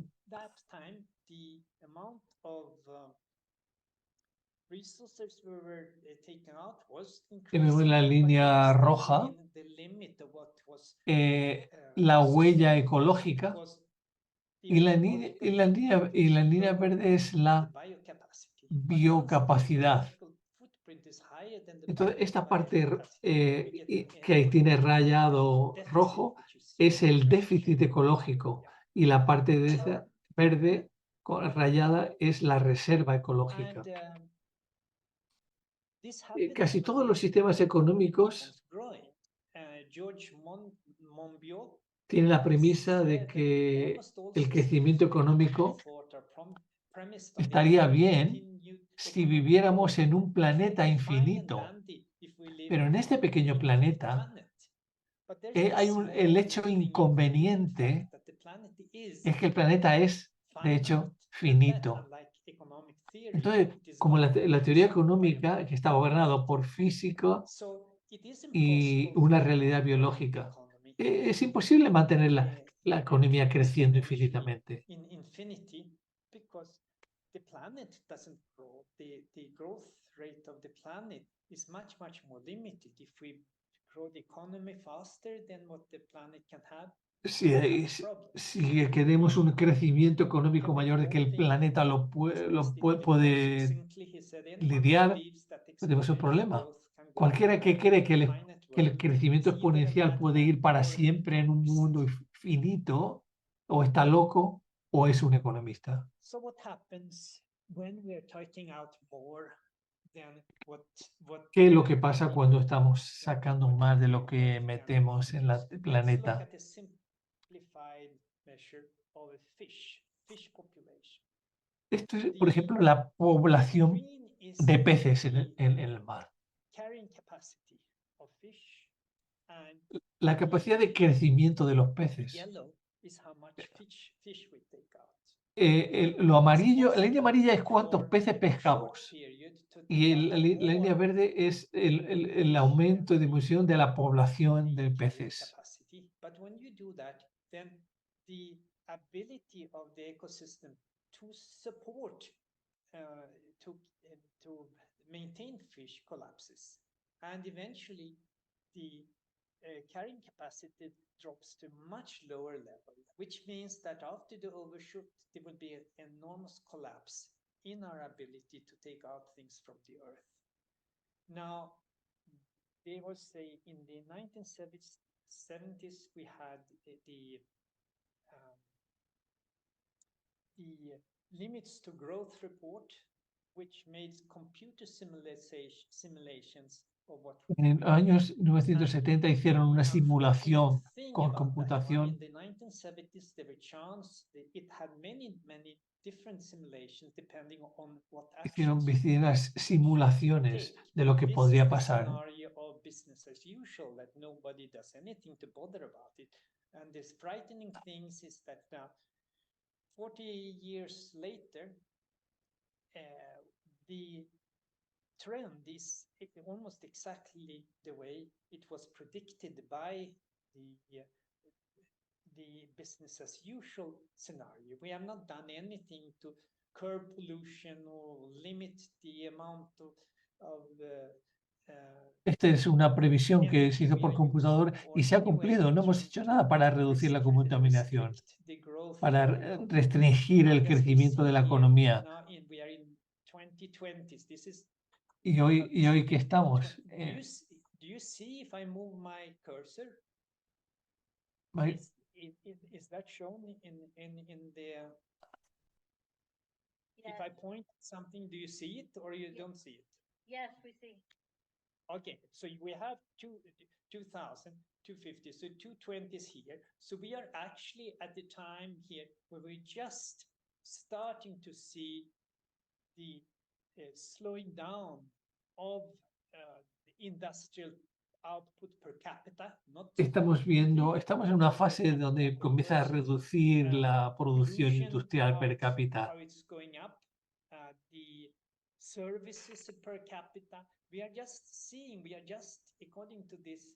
En la línea roja, la huella ecológica, y la línea verde es la biocapacidad. Entonces, esta parte que tiene rayado rojo es el déficit ecológico, y la parte verde rayada es la reserva ecológica. Casi todos los sistemas económicos tienen la premisa de que el crecimiento económico estaría bien si viviéramos en un planeta infinito. Pero en este pequeño planeta hay el hecho inconveniente es que el planeta es, de hecho, finito. Entonces, como la teoría económica, que está gobernada por física y una realidad biológica, es imposible mantener la economía creciendo infinitamente. Si queremos un crecimiento económico mayor de que el planeta lo puede lidiar, tenemos un problema. Cualquiera que cree que el crecimiento exponencial puede ir para siempre en un mundo finito, o está loco o es un economista. ¿Qué es lo que pasa cuando estamos sacando más de lo que metemos en el planeta? Esto es, por ejemplo, la población de peces en el mar. La capacidad de crecimiento de los peces. Lo amarillo, la línea amarilla es cuántos peces pescamos, y la línea verde es el aumento de disminución de la población de peces. Carrying capacity drops to much lower level, which means that after the overshoot, there will be an enormous collapse in our ability to take out things from the earth. Now, they will say in the 1970s, we had the limits to growth report, which made computer simulations En los años 1970 hicieron una simulación con computación. Hicieron distintas simulaciones de lo que podría pasar.
And this frightening thing is that now, 40 years later, the trend is almost exactly the way it was predicted by the business as usual scenario. We have not done anything to curb pollution or limit the amount of
Esta es una previsión que se hizo por computador y se ha cumplido. No hemos hecho nada para reducir la contaminación, para restringir el crecimiento de la economía. Y hoy que estamos.
Is that shown in the? If I point at something, do you see it or you don't see it?
Yes, we see.
Okay, so we have 2,000, 250, so 220s here. So we are actually at the time here where we're just starting to see the slowing down of the industrial output per capita.
Estamos en una fase donde comienza a reducir la producción industrial per cápita.
Services per capita. We are just according to this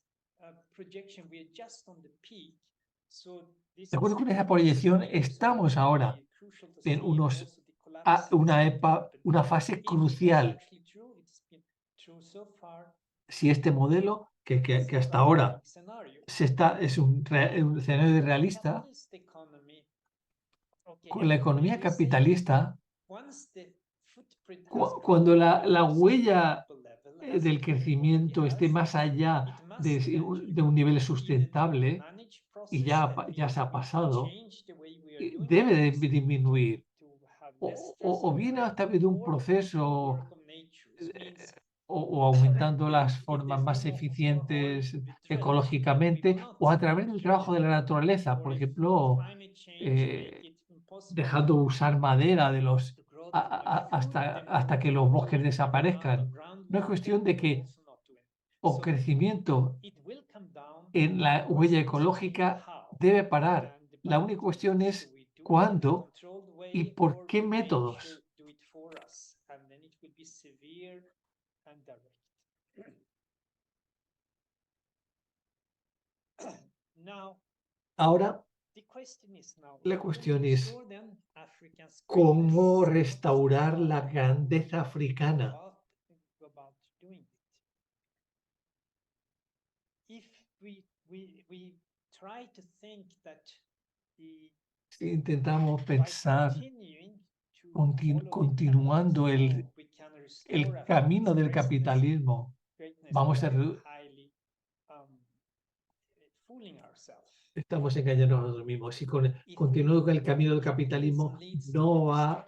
projection, we are just on the peak. So this
de acuerdo con esa proyección, estamos ahora en una fase crucial. Si este modelo, que hasta ahora es un escenario realista, con la economía capitalista, cuando la huella del crecimiento esté más allá de un nivel sustentable, y ya se ha pasado, debe de disminuir. O bien a través de un proceso o aumentando las formas más eficientes ecológicamente, o a través del trabajo de la naturaleza, por ejemplo, dejando usar madera hasta que los bosques desaparezcan. No es cuestión de que o crecimiento en la huella ecológica debe parar. La única cuestión es cuándo y por qué métodos. Ahora, la cuestión es cómo restaurar la grandeza africana. Si intentamos pensar continuando el camino del capitalismo, vamos a estamos engañando a nosotros mismos. Si continuamos con el camino del capitalismo, no va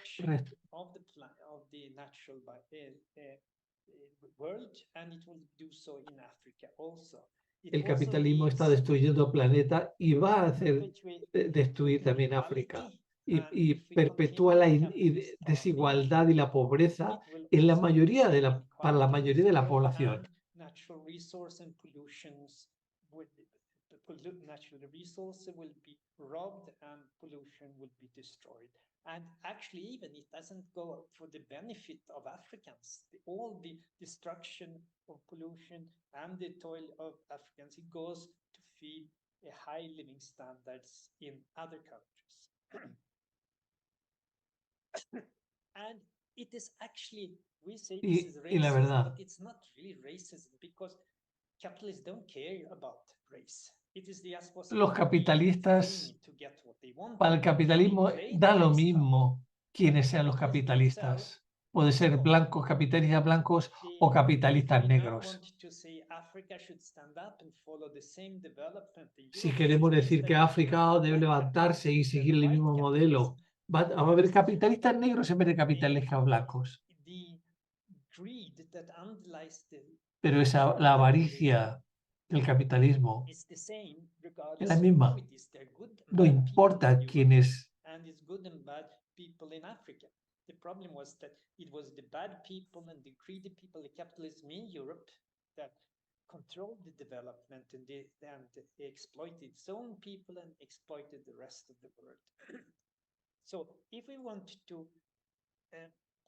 el capitalismo está destruyendo el planeta y va a hacer destruir también África. Y perpetúa la desigualdad y la pobreza en para la mayoría de la población.
Natural resources will be robbed and pollution will be destroyed. And actually, even it doesn't go for the benefit of Africans. All the destruction of pollution and the toil of Africans, it goes to feed a high living standards in other countries. And it is actually, we say this is racism, but it's not really racism because capitalists don't care about race.
Los capitalistas, para el capitalismo da lo mismo quiénes sean los capitalistas. Puede ser blancos, capitalistas blancos o capitalistas negros. Si queremos decir que África debe levantarse y seguir el mismo modelo, va a haber capitalistas negros en vez de capitalistas blancos. pero la avaricia del capitalismo
is the same
es
regardless
la
of
misma.
who it is. There are good and
No
bad people
importa
in
quién
Europe,
es.
and it's good and bad people in Africa. The problem was that it was the bad people and the greedy people, the capitalism in Europe, that controlled the development and they exploited its own people and exploited the rest of the world. So if we want to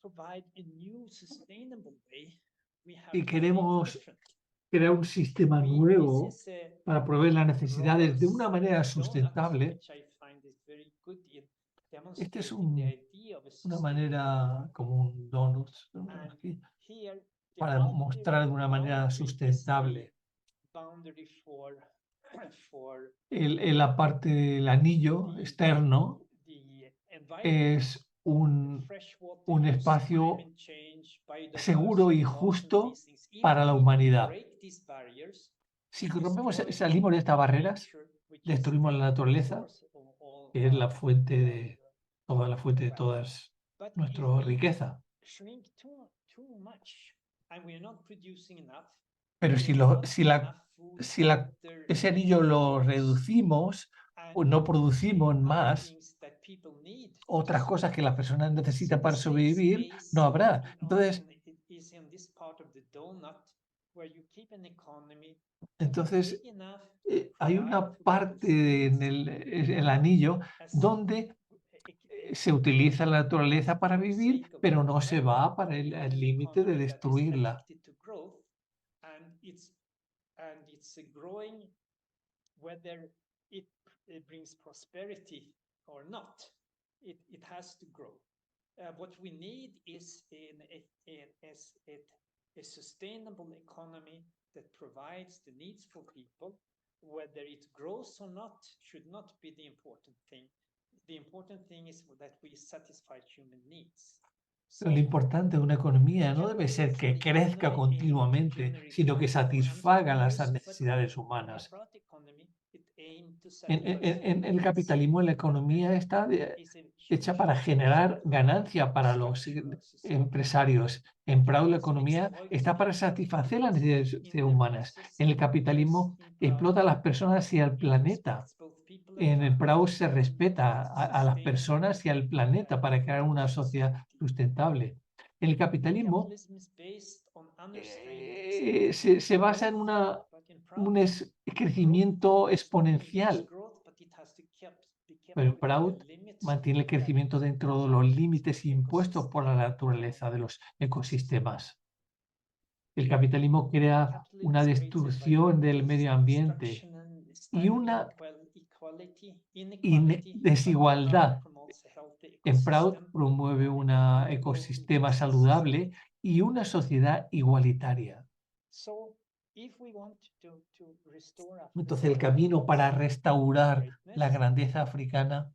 provide a new sustainable way, we have
Si
to think
queremos
differently.
crear un sistema nuevo
This is
para proveer las necesidades de una
Rawls
manera
donut,
sustentable,
which I find is very good in
este es
demonstrating the idea of a
una
sustainable
manera como un donut
And here, the
para mostrar de una manera
boundary is the
sustentable.
boundary for
La parte del anillo externo
the environment,
es un
freshwater use,
espacio
climate change,
seguro y
biodiversity, laws and
justo
these things. If
para la
we
humanidad.
break these barriers,
Si
we
rompemos,
destroy
salimos de estas barreras,
nature, which is
destruimos
the
la naturaleza,
source of all
que es la
our
fuente de toda la fuente de
wealth.
todas
But if
nuestra
we
riqueza.
shrink too much and we're not producing enough,
Pero
there's not enough food, water,
ese anillo lo
jobs,
reducimos o no producimos
other
más,
things that people need to
otras cosas que las personas
survive.
necesitan
So
para
the safe
sobrevivir,
space
no habrá.
in
Entonces,
is in this part of the donut where you keep an economy
entonces
big enough
hay
provide
una
to
parte
people's
en
needs
el anillo
as
donde se utiliza la naturaleza para vivir, pero no se va para el límite de destruirla.
And it's growing whether it brings prosperity or not. It has to grow. What we need is a sustainable economy that provides the needs for people. Whether it grows or not should not be the important thing. The important thing is that we satisfy human needs.
Lo importante de una economía no debe ser que crezca continuamente, sino que satisfaga las necesidades humanas. En el capitalismo, la economía está hecha para generar ganancia para los empresarios. En Proud, la economía está para satisfacer las necesidades humanas. En el capitalismo, explota a las personas y al planeta. En el Proud se respeta a las personas y al planeta para crear una sociedad sustentable. En el capitalismo se basa en un crecimiento exponencial, pero Proud mantiene el crecimiento dentro de los límites impuestos por la naturaleza de los ecosistemas. El capitalismo crea una destrucción del medio ambiente y una desigualdad. En Proud promueve un ecosistema saludable y una sociedad igualitaria. Entonces, el camino para restaurar la grandeza africana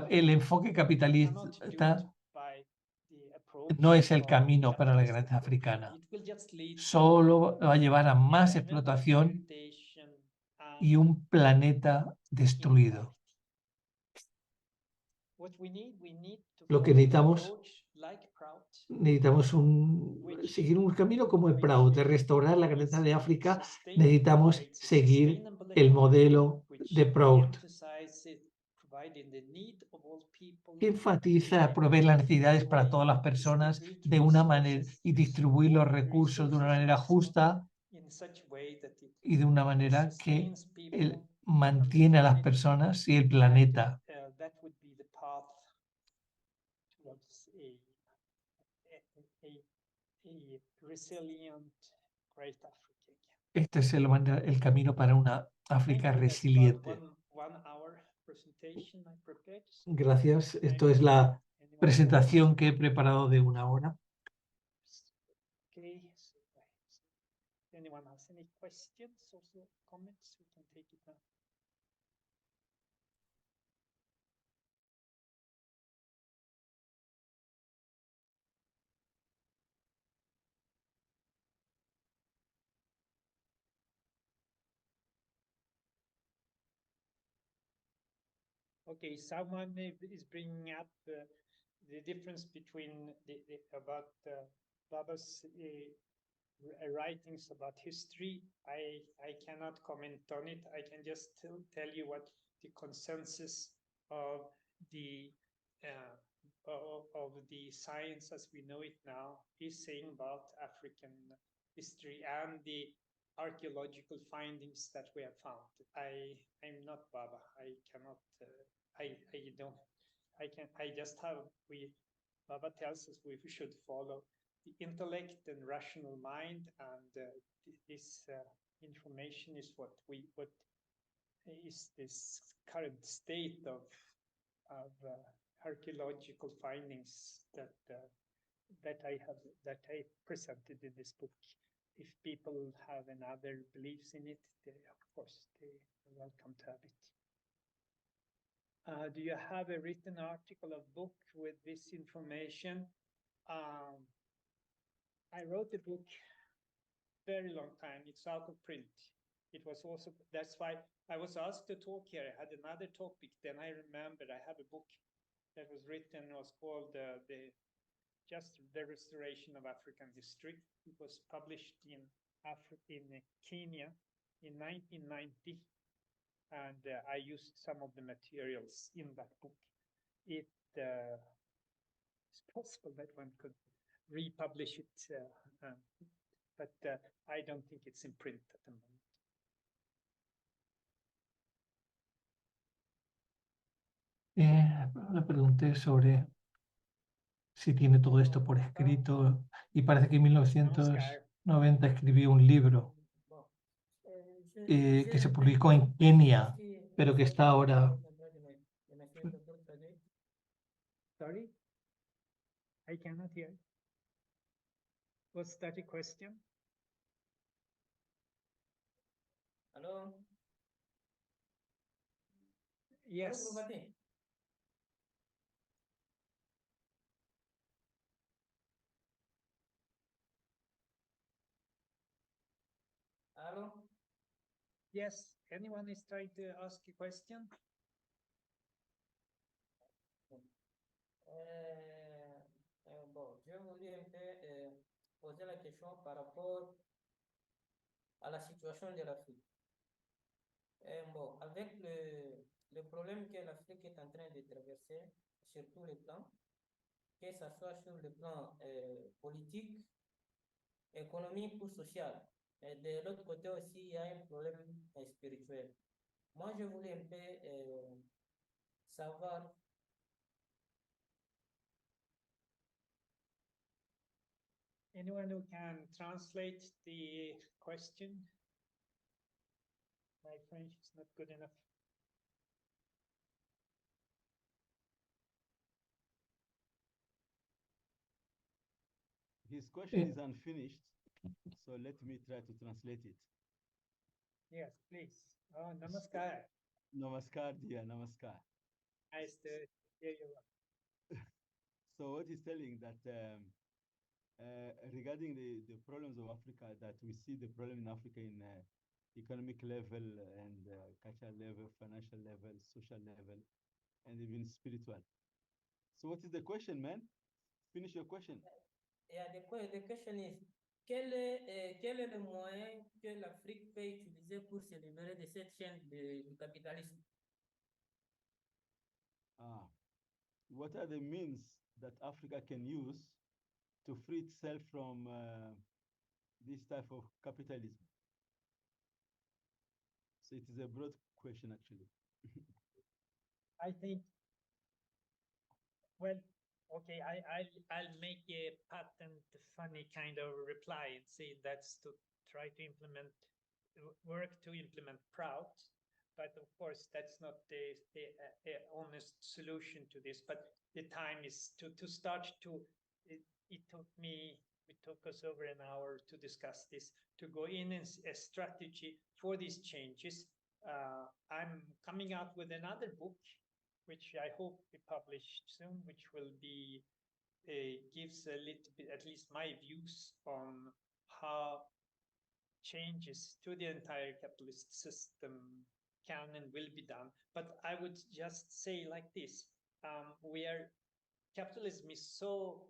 el enfoque capitalista no es el camino para la grandeza africana. Solo va a llevar a más explotación y un planeta destruido. Lo que necesitamos seguir un camino como el Proud, de restaurar la grandeza de África. Necesitamos seguir el modelo de Proud, que enfatiza proveer las necesidades para todas las personas de una manera y distribuir los recursos de una manera justa y de una manera que mantiene a las personas y el planeta. Este es el camino para una África resiliente. Gracias. Esto es la presentación que he preparado de 1 hora.
Anyone has any questions or comments? We can take it now. Okay, someone is bringing up the difference between about Baba's writings about history. I cannot comment on it. I can just tell you what the consensus of the science as we know it now is saying about African history and the archaeological findings that we have found. I'm not Baba. I cannot. I don't. I just have. Baba tells us we should follow the intellect and rational mind, and this information is what is this current state of archaeological findings that I presented in this book. If people have another beliefs in it, of course they are welcome to have it. Do you have a written article or book with this information? I wrote a book very long time. It's out of print. It was also, that's why I was asked to talk here. I had another topic. Then I remembered I have a book that was written, was called the Restoration of African History. It was published in Kenya in 1990. And I used some of the materials in that book. It's possible that one could republish it, but I don't think it's in print at the moment.
Le pregunté sobre si tiene todo esto por escrito y parece que en 1990 escribió un libro que se publicó en Kenia, pero que está ahora...
Sorry? I cannot hear. Was that a question?
Hello?
Yes.
Hello?
Yes. Anyone is trying to ask a question?
Bon, je voulais un peu poser la question par rapport à la situation de l'Afrique. Bon, avec le problème que l'Afrique est en train de traverser sur tous les plans, que ce soit sur le plan politique, économique ou social. Et de l'autre côté aussi, il y a un problème spirituel. Moi, je voulais un peu savoir.
Anyone who can translate the question? My French is not good enough.
His question is unfinished, so let me try to translate it.
Yes, please. Oh, namaskar.
Namaskar, dear, namaskar.
Nice to hear you.
So what he's telling that regarding the problems of Africa, that we see the problem in Africa in economic level and cultural level, financial level, social level, and even spiritual. So what is the question, man? Finish your question.
Yeah, the question is, quel est le moyen que l'Afrique peut utiliser pour se libérer de cette chaîne du capitalisme?
What are the means that Africa can use to free itself from this type of capitalism? So it is a broad question, actually.
I think, well, okay, I'll make a patent funny kind of reply and say that's to try to work to implement Prout. But of course, that's not the honest solution to this. But the time is to start to, it took us over an hour to discuss this, to go in a strategy for these changes. I'm coming out with another book, which I hope we publish soon, which will be, gives a little bit, at least my views on how changes to the entire capitalist system can and will be done. But I would just say like this, capitalism is so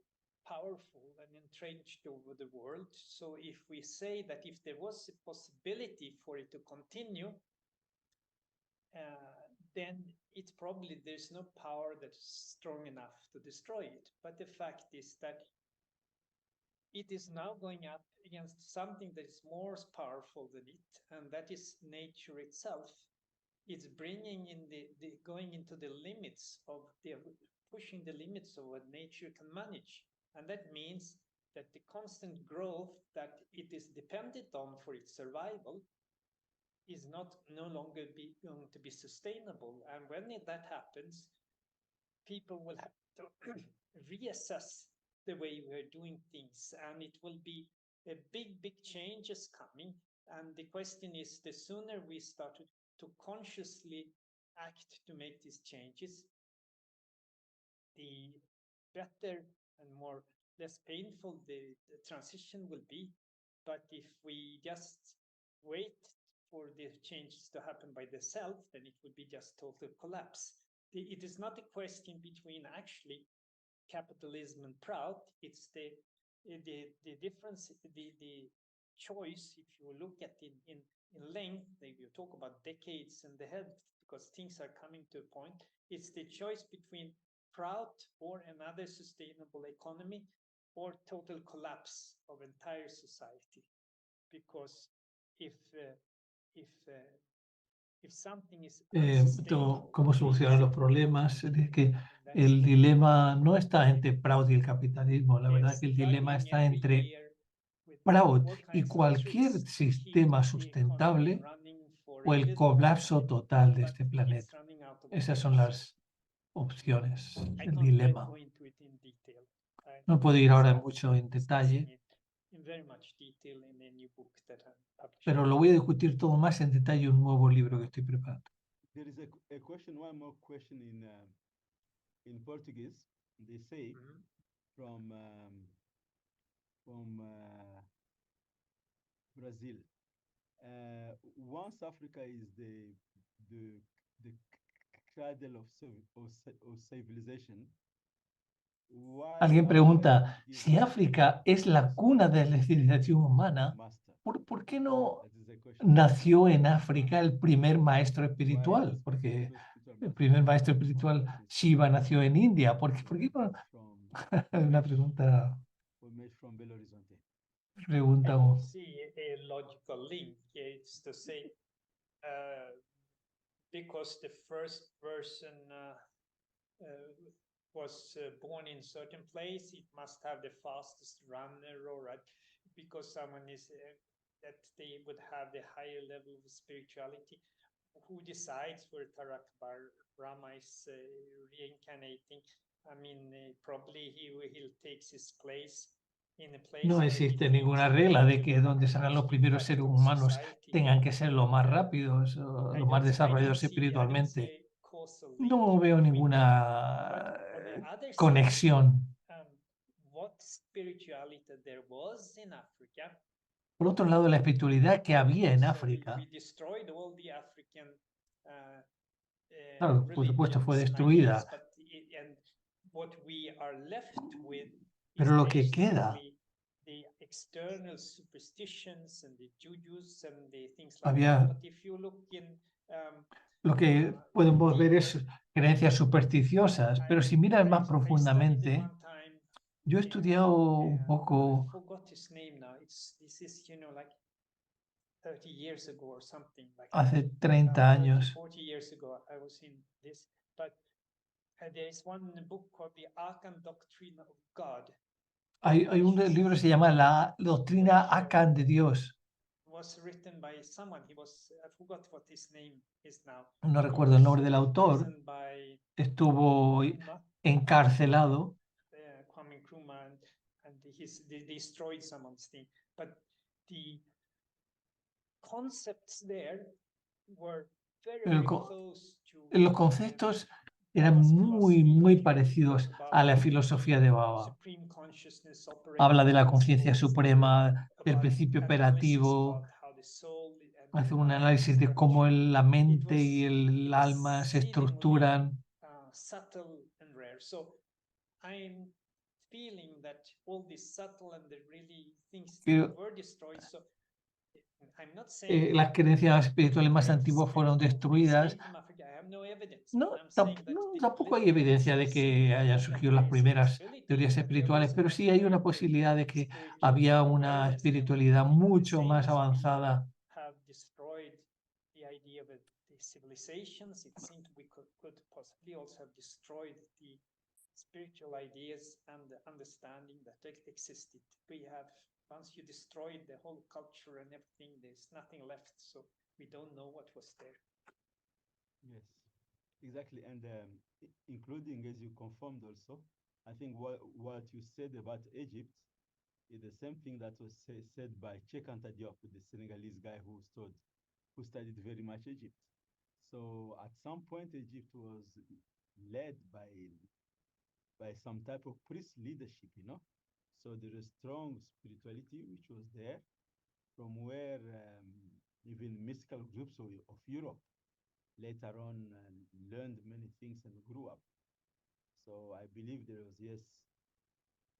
powerful and entrenched over the world. So if we say that if there was a possibility for it to continue, then there's no power that's strong enough to destroy it. But the fact is that it is now going up against something that is more powerful than it, and that is nature itself. It's bringing in going into the limits of pushing the limits of what nature can manage. And that means that the constant growth that it is dependent on for its survival is no longer going to be sustainable. And when that happens, people will have to reassess the way we're doing things, and it will be a big changes coming. And the question is, the sooner we start to consciously act to make these changes, the better and less painful the transition will be. But if we just wait for the changes to happen by themselves, then it would be just total collapse. It is not a question between actually capitalism and proud. It's the difference, the choice. If you look at it in length, you talk about decades and ahead, because things are coming to a point. It's the choice between proud or another sustainable economy, or total collapse of entire society. Because if something is
¿Cómo solucionar los problemas? Es que el dilema no está entre Proud y el capitalismo. La verdad que el dilema está entre Proud y cualquier sistema sustentable o el colapso total de este planeta. Esas son las opciones, el dilema. No puedo ir ahora mucho en detalle, pero lo voy a discutir todo más en detalle en un nuevo libro que estoy preparando.
There is one more question in Portuguese. They say from Brazil. Once Africa is the cradle of civilization.
Alguien pregunta, si África es la cuna de la civilización humana, ¿por qué no nació en África el primer maestro espiritual? Porque el primer maestro espiritual, Shiva, nació en India. ¿Por qué no? Una pregunta. Preguntamos.
Sí, a logical link. It's to say, because the first person was born in certain place, it must have the fastest runner, or because someone is that they would have the higher level of spirituality. Who decides where Tarak Brahma is reincarnating? I mean, probably he'll take his place in a place.
No existe ninguna regla de que donde salgan los primeros seres humanos tengan que ser los más rápidos, los más desarrollados espiritualmente. No veo ninguna conexión. Por otro lado, la espiritualidad que había en África, claro, por supuesto, fue destruida. Pero lo que queda, lo que podemos ver es creencias supersticiosas, pero si miras más profundamente, yo he estudiado un poco hace 30 años. Hay un libro que se llama La Doctrina Akan de Dios. No recuerdo el nombre del autor. Estuvo encarcelado. Los conceptos eran muy parecidos a la filosofía de Baba. Habla de la conciencia suprema, del principio operativo, hace un análisis de cómo la mente y el alma se estructuran.
Subtle and rare. So I'm feeling that all these subtle and the really things were destroyed. So I'm not saying
las creencias espirituales más antiguas fueron destruidas. No, tampoco hay evidencia de que hayan surgido las primeras teorías espirituales, pero sí hay una posibilidad de que había una espiritualidad mucho más avanzada.
Civilizations, it seemed we could possibly also have destroyed the spiritual ideas and the understanding that existed. We have, once you destroyed the whole culture and everything, there's nothing left, so we don't know what was there.
Yes, exactly, and including, as you confirmed also, I think what you said about Egypt is the same thing that was said by Cheikh Anta Diop, the Senegalese guy who studied very much Egypt. So at some point, Egypt was led by some type of priest leadership, you know. So there is strong spirituality which was there, from where even mystical groups of Europe later on learned many things and grew up. So I believe there was, yes,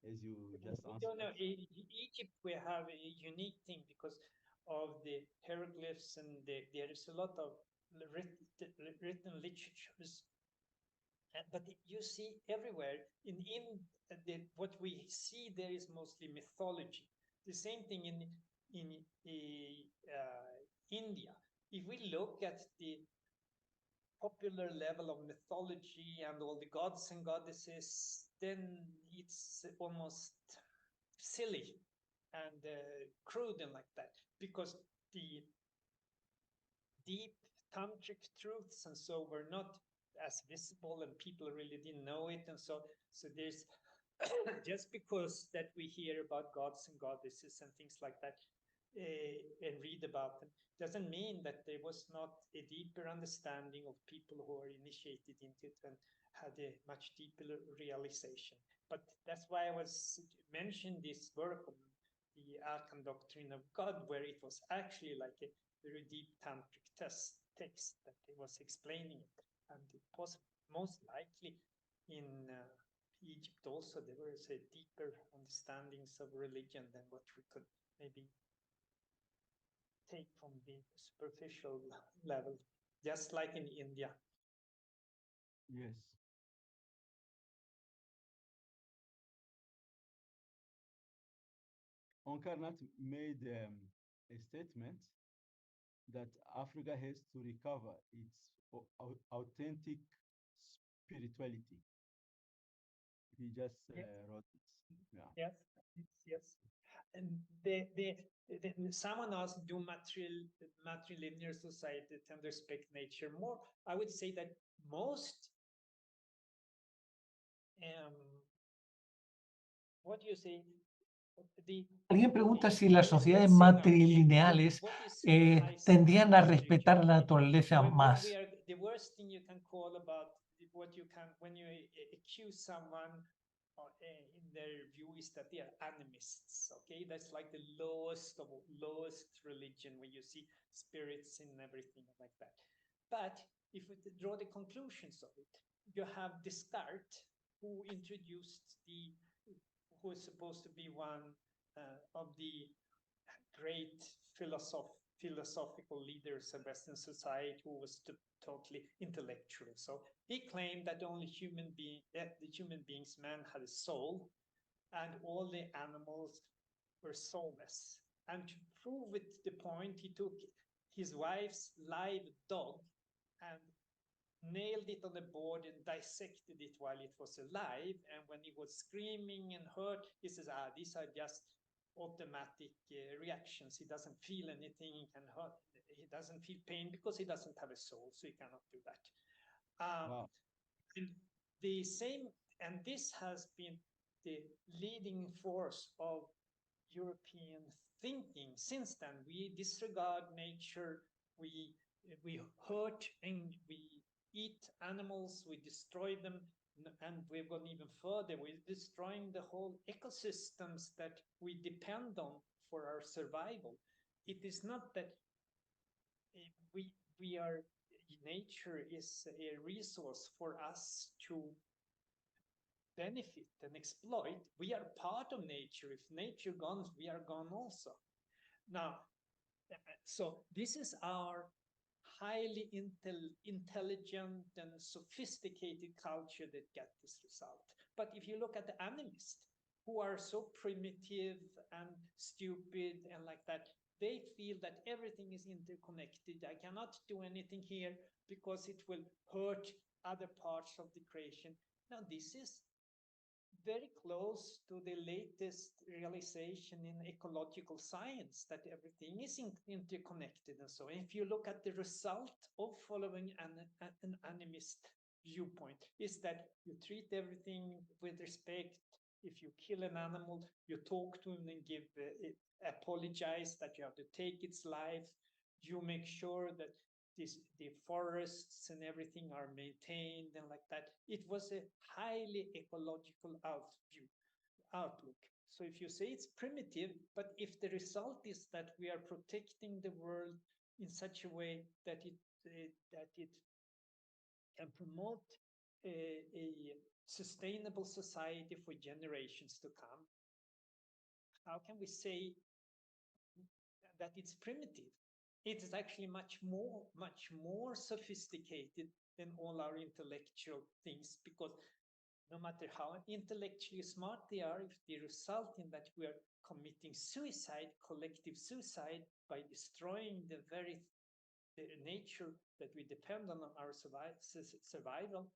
as you just answered.
No, Egypt, we have a unique thing because of the hieroglyphs, and there is a lot of written literatures, but you see everywhere in what we see there is mostly mythology. The same thing in India. If we look at the popular level of mythology and all the gods and goddesses, then it's almost silly and crude and like that, because the deep tantric truths and so were not as visible, and people really didn't know it, and so there's just because that we hear about gods and goddesses and things like that and read about them doesn't mean that there was not a deeper understanding of people who are initiated into it and had a much deeper realization. But that's why I was mentioning this work of the Alkan Doctrine of God, where it was actually like a very deep tantric text that it was explaining it. And it was most likely in Egypt also there was a deeper understandings of religion than what we could maybe take from the superficial level, just like in India.
Yes. Onkarnat made a statement that Africa has to recover its authentic spirituality. He just wrote it. Yeah.
Yes. And someone asked, do matrilinear society tend to respect nature more? I would say that most, what do you say?
Alguien pregunta si las sociedades matrilineales tendían a respetar la naturaleza más.
The worst thing you can call about what you can, when you accuse someone in their view, is that they are animists. Okay, that's like the lowest religion, when you see spirits and everything like that. But if we draw the conclusions of it, you have Descartes, who introduced who is supposed to be one of the great philosophical leaders of Western society, who was totally intellectual. So he claimed that only the human beings, man had a soul, and all the animals were soulless. And to prove it, the point, he took his wife's live dog and nailed it on the board and dissected it while it was alive. And when he was screaming and hurt, he says, these are just automatic reactions. He doesn't feel anything. He doesn't feel pain because he doesn't have a soul, so he cannot do that.
Wow.
And the same, and this has been the leading force of European thinking since then. We disregard nature, we hurt and we eat animals, we destroy them, and we've gone even further. We're destroying the whole ecosystems that we depend on for our survival. It is not that nature is a resource for us to benefit and exploit. We are part of nature. If nature gone, we are gone also. Now, so this is our highly intelligent and sophisticated culture that got this result. But if you look at the animists, who are so primitive and stupid and like that, they feel that everything is interconnected. I cannot do anything here because it will hurt other parts of the creation. Now, this is very close to the latest realization in ecological science, that everything is interconnected and so. If you look at the result of following an animist viewpoint, is that you treat everything with respect. If you kill an animal, you talk to him and apologize that you have to take its life. You make sure that the forests and everything are maintained and like that. It was a highly ecological outlook. So if you say it's primitive, but if the result is that we are protecting the world in such a way that it can promote a sustainable society for generations to come, how can we say that it's primitive? It is actually much more sophisticated than all our intellectual things, because no matter how intellectually smart they are, if they result in that we are committing suicide, collective suicide, by destroying the very nature that we depend on our survival,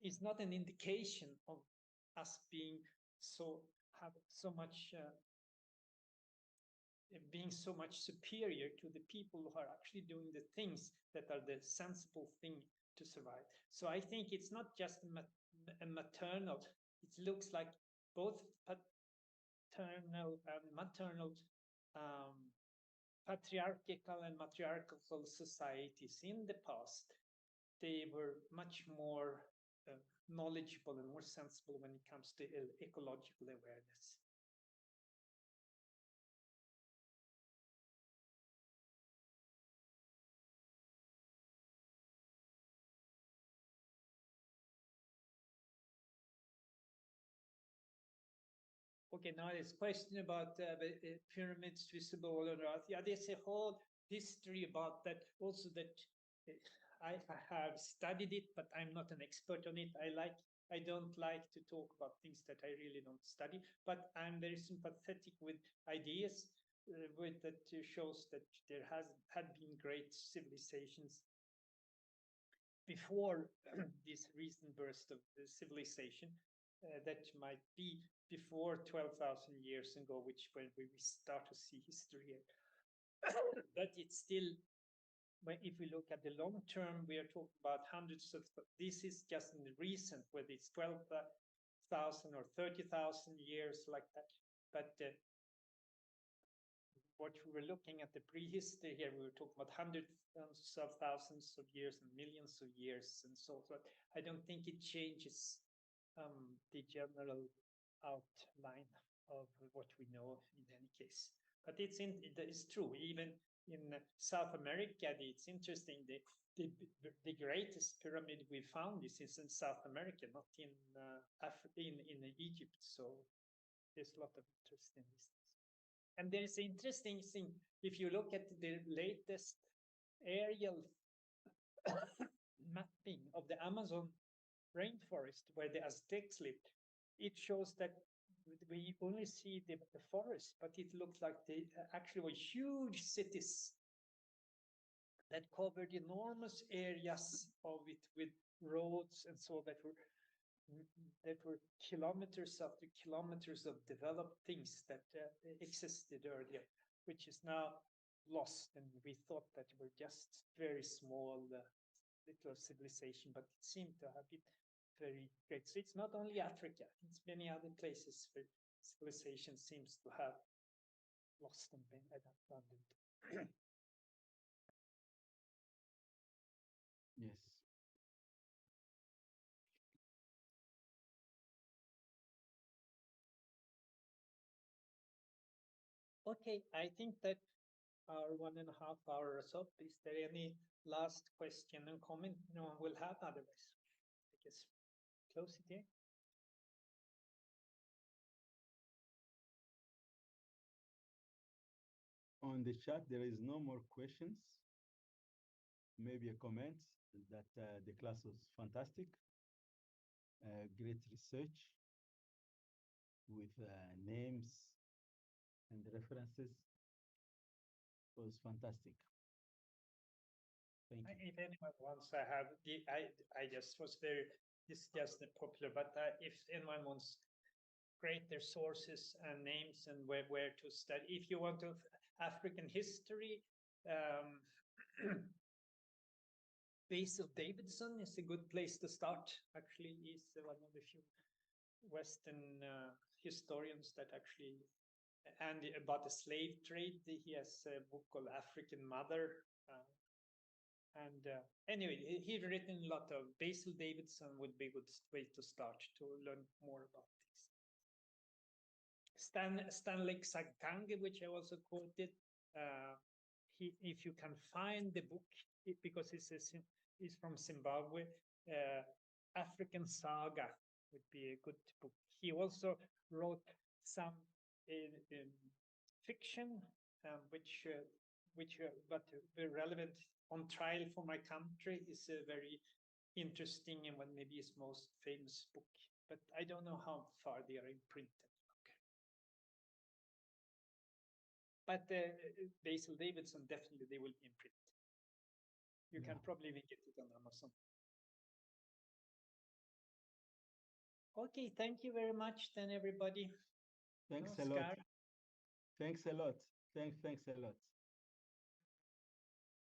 is not an indication of us being being so much superior to the people who are actually doing the things that are the sensible thing to survive. So I think it's not just a maternal, it looks like both paternal and maternal, patriarchal and matriarchal societies in the past, they were much more knowledgeable and more sensible when it comes to ecological awareness. Okay, now this question about the pyramids visible all around. Yeah, there's a whole history about that. Also, that I have studied it, but I'm not an expert on it. I don't like to talk about things that I really don't study, but I'm very sympathetic with ideas that shows that there had been great civilizations before this recent burst of civilization. That might be before 12,000 years ago, which when we start to see history. But it's still, if we look at the long term, we are talking about hundreds of, this is just in the recent, whether it's 12,000 or 30,000 years like that. But what we were looking at the prehistory here, we were talking about hundreds of thousands of years and millions of years and so forth. I don't think it changes the general outline of what we know in any case. But it's true, even in South America, it's interesting, the greatest pyramid we found is in South America, not in Egypt. So there's a lot of interest in this. And there's an interesting thing, if you look at the latest aerial mapping of the Amazon rainforest where the Aztecs lived, it shows that we only see the forest, but it looks like they actually were huge cities that covered enormous areas of it with roads and so that were kilometers after kilometers of developed things that existed earlier, which is now lost. And we thought that were just very small little civilization, but it seemed to have been very great. So it's not only Africa, it's many other places where civilization seems to have lost and been abandoned.
Yes.
Okay, I think that our 1.5 hours up. Is there any last question and comment no one will have? Otherwise, I guess close it here.
On the chat, there is no more questions. Maybe a comment that the class was fantastic. Great research with names and references. It was fantastic. Thank you.
If anyone wants, I just was very, this is just popular, but if anyone wants greater sources and names and where to study, if you want to African history, Basil Davidson is a good place to start. Actually, he's one of the few Western historians that actually, and about the slave trade, he has a book called African Mother. Anyway, he's written a lot of. Basil Davidson would be a good way to start to learn more about this. Stanley Sagange, which I also quoted, if you can find the book, because he's from Zimbabwe, African Saga would be a good book. He also wrote some fiction, which but very relevant. On Trial for My Country is a very interesting and one maybe his most famous book, but I don't know how far they are imprinted. Okay. But Basil Davidson, definitely they will imprint. You can probably even get it on Amazon. Okay, thank you very much then, everybody.
Thanks a lot. Thanks a lot. Thanks a lot.